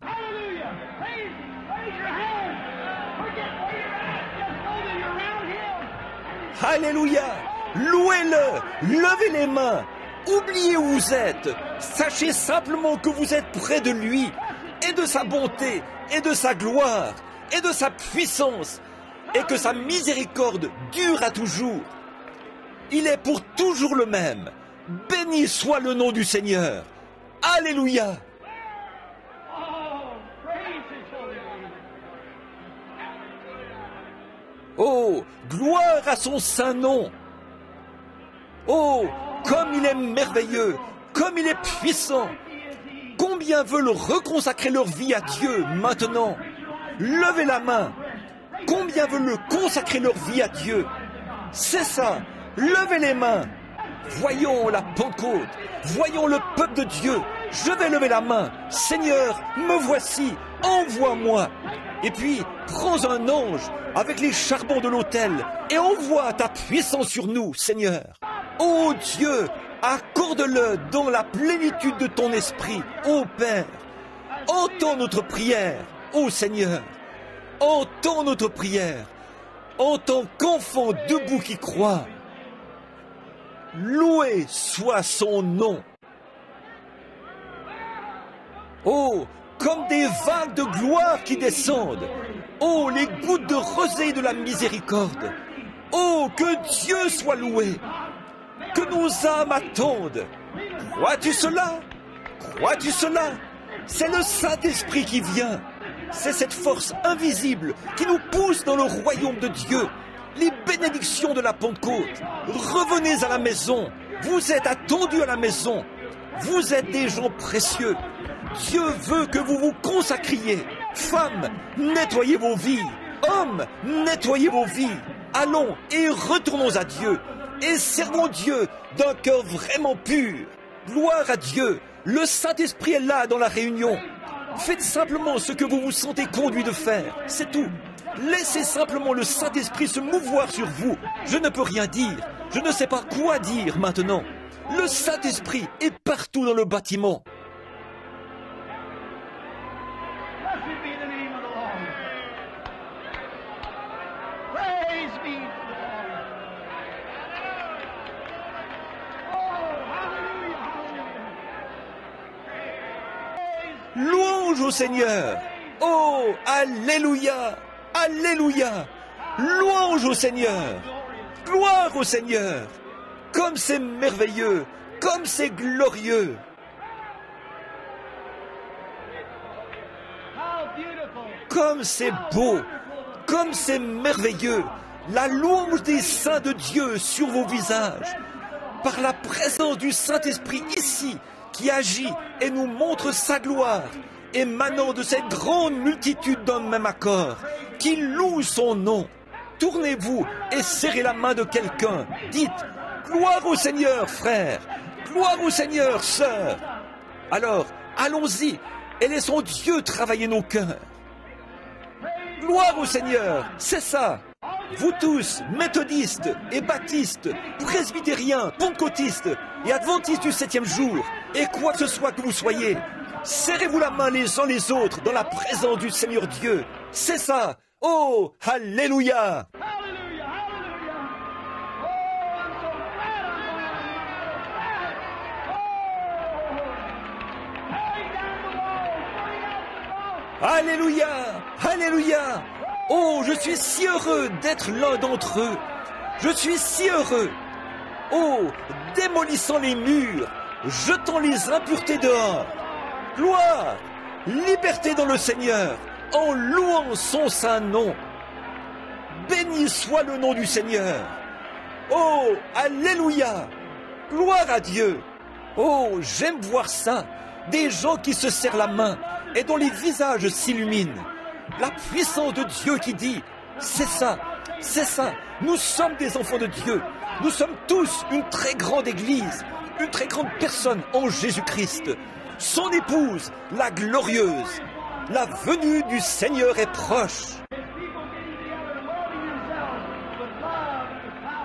Alléluia! Louez-le! Levez les mains! Oubliez où vous êtes! Sachez simplement que vous êtes près de lui, et de sa bonté, et de sa gloire, et de sa puissance, et que sa miséricorde dure à toujours. Il est pour toujours le même. Béni soit le nom du Seigneur. Alléluia! Oh, gloire à son saint nom! Oh, comme il est merveilleux, comme il est puissant! Combien veulent reconsacrer leur vie à Dieu maintenant? Levez la main! Combien veulent consacrer leur vie à Dieu? C'est ça! Levez les mains! Voyons la Pentecôte! Voyons le peuple de Dieu! Je vais lever la main! Seigneur, me voici! Envoie-moi! Et puis, prends un ange avec les charbons de l'autel et envoie ta puissance sur nous, Seigneur. Ô Dieu, accorde-le dans la plénitude de ton esprit, ô Père. Entends notre prière, ô Seigneur. Entends notre prière en tant qu'enfant debout qui croit. Loué soit son nom. Oh, comme des vagues de gloire qui descendent. Oh, les gouttes de rosée de la miséricorde. Oh, que Dieu soit loué. Que nos âmes attendent. Crois-tu cela? Crois-tu cela? C'est le Saint-Esprit qui vient. C'est cette force invisible qui nous pousse dans le royaume de Dieu. Les bénédictions de la Pentecôte. Revenez à la maison. Vous êtes attendus à la maison. Vous êtes des gens précieux. Dieu veut que vous vous consacriez. Femmes, nettoyez vos vies. Hommes, nettoyez vos vies. Allons et retournons à Dieu. Et servons Dieu d'un cœur vraiment pur. Gloire à Dieu. Le Saint-Esprit est là dans la réunion. Faites simplement ce que vous vous sentez conduit de faire. C'est tout. Laissez simplement le Saint-Esprit se mouvoir sur vous. Je ne peux rien dire. Je ne sais pas quoi dire maintenant. Le Saint-Esprit est partout dans le bâtiment. Louange au Seigneur. Oh, alléluia, alléluia. Louange au Seigneur. Gloire au Seigneur. Comme c'est merveilleux, comme c'est glorieux. Comme c'est beau, comme c'est merveilleux. La louange des saints de Dieu sur vos visages. Par la présence du Saint-Esprit ici, qui agit et nous montre sa gloire, émanant de cette grande multitude d'un même accord, qui loue son nom. Tournez-vous et serrez la main de quelqu'un. Dites, gloire au Seigneur, frère. Gloire au Seigneur, sœur. Alors, allons-y et laissons Dieu travailler nos cœurs. Gloire au Seigneur, c'est ça. Vous tous, méthodistes et baptistes, presbytériens, pentecôtistes et adventistes du 7e jour, et quoi que ce soit que vous soyez, serrez-vous la main les uns les autres dans la présence du Seigneur Dieu. C'est ça. Oh, alléluia. Alléluia, alléluia. Oh, je suis si heureux d'être l'un d'entre eux. Je suis si heureux. Oh, démolissant les murs, jetant les impuretés dehors. Gloire, liberté dans le Seigneur, en louant son saint nom. Béni soit le nom du Seigneur. Oh, alléluia. Gloire à Dieu. Oh, j'aime voir ça. Des gens qui se serrent la main et dont les visages s'illuminent. La puissance de Dieu qui dit, c'est ça, nous sommes des enfants de Dieu, nous sommes tous une très grande église, une très grande personne en Jésus-Christ, son épouse, la glorieuse. la venue du Seigneur est proche.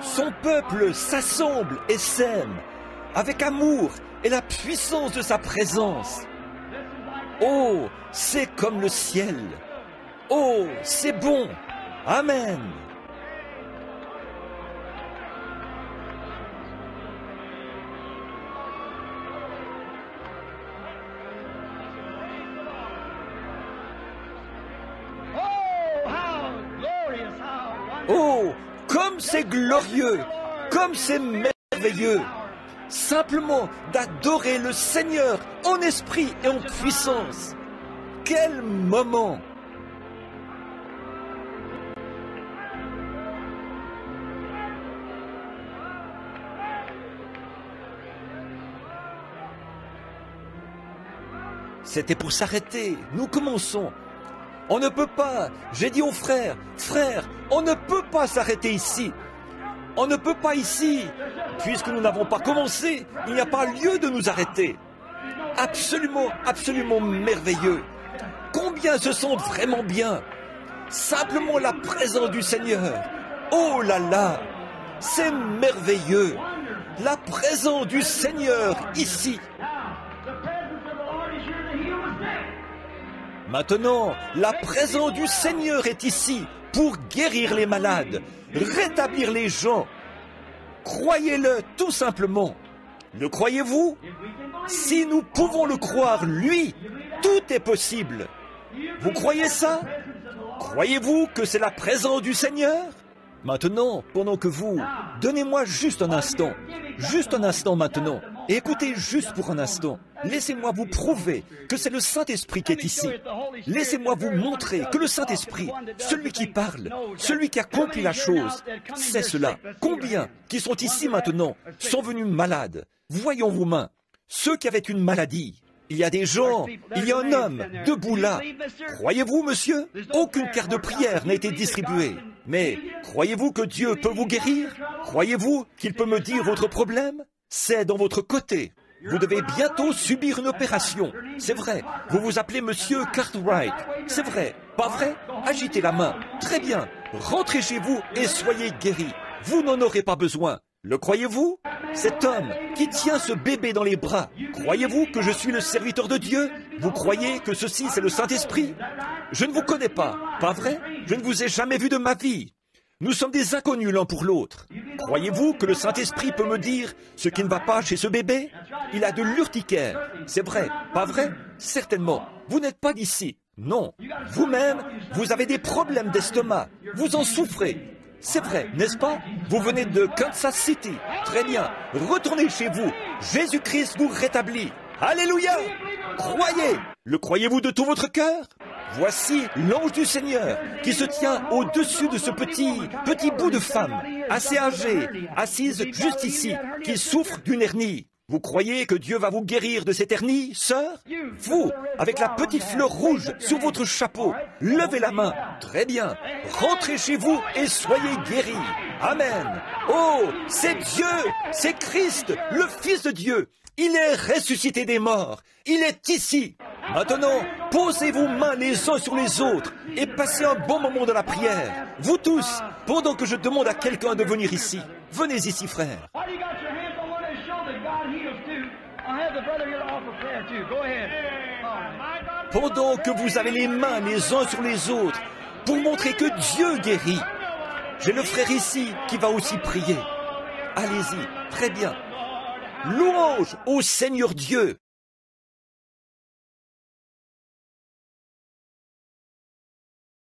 Son peuple s'assemble et s'aime avec amour et la puissance de sa présence. Oh, c'est comme le ciel. Oh, c'est bon. Amen. Oh, comme c'est glorieux, comme c'est merveilleux, simplement d'adorer le Seigneur en esprit et en puissance. Quel moment! C'était pour s'arrêter. Nous commençons. On ne peut pas. J'ai dit aux frères, frères, on ne peut pas s'arrêter ici. On ne peut pas ici. Puisque nous n'avons pas commencé, il n'y a pas lieu de nous arrêter. Absolument, absolument merveilleux. Combien se sentent vraiment bien. Simplement la présence du Seigneur. Oh là là, c'est merveilleux. La présence du Seigneur ici. Maintenant, la présence du Seigneur est ici pour guérir les malades, rétablir les gens. Croyez-le tout simplement. Le croyez-vous? Si nous pouvons le croire, lui, tout est possible. Vous croyez ça? Croyez-vous que c'est la présence du Seigneur? Maintenant, pendant que vous... Donnez-moi juste un instant maintenant, et écoutez juste pour un instant. Laissez-moi vous prouver que c'est le Saint-Esprit qui est ici. Laissez-moi vous montrer que le Saint-Esprit, celui qui parle, celui qui accomplit la chose, c'est cela. Combien qui sont ici maintenant sont venus malades? Voyons vos mains. Ceux qui avaient une maladie. Il y a des gens, il y a un homme debout là. Croyez-vous, monsieur? Aucune carte de prière n'a été distribuée. Mais croyez-vous que Dieu peut vous guérir? Croyez-vous qu'il peut me dire votre problème? C'est dans votre côté. Vous devez bientôt subir une opération. C'est vrai. Vous vous appelez monsieur Cartwright. C'est vrai. Pas vrai? Agitez la main. Très bien. Rentrez chez vous et soyez guéris. Vous n'en aurez pas besoin. Le croyez-vous? Cet homme qui tient ce bébé dans les bras, croyez-vous que je suis le serviteur de Dieu? Vous croyez que ceci c'est le Saint-Esprit? Je ne vous connais pas, pas vrai? Je ne vous ai jamais vu de ma vie. Nous sommes des inconnus l'un pour l'autre. Croyez-vous que le Saint-Esprit peut me dire ce qui ne va pas chez ce bébé? Il a de l'urticaire. C'est vrai, pas vrai? Certainement. Vous n'êtes pas d'ici. Non. Vous-même, vous avez des problèmes d'estomac. Vous en souffrez. C'est vrai, n'est-ce pas? Vous venez de Kansas City. Très bien. Retournez chez vous. Jésus-Christ vous rétablit. Alléluia! Croyez! Le croyez-vous de tout votre cœur? Voici l'ange du Seigneur qui se tient au-dessus de ce petit bout de femme, assez âgée, assise juste ici, qui souffre d'une hernie. Vous croyez que Dieu va vous guérir de cette hernie, sœur? Vous, avec la petite fleur rouge sur votre chapeau, levez la main. Très bien. Rentrez chez vous et soyez guéris. Amen. Oh, c'est Dieu, c'est Christ, le Fils de Dieu. Il est ressuscité des morts. Il est ici. Maintenant, posez vos mains les uns sur les autres et passez un bon moment de la prière. Vous tous, pendant que je demande à quelqu'un de venir ici. Venez ici, frère. Pendant que vous avez les mains les uns sur les autres pour montrer que Dieu guérit, j'ai le frère ici qui va aussi prier. Allez-y, très bien. Louange au Seigneur Dieu.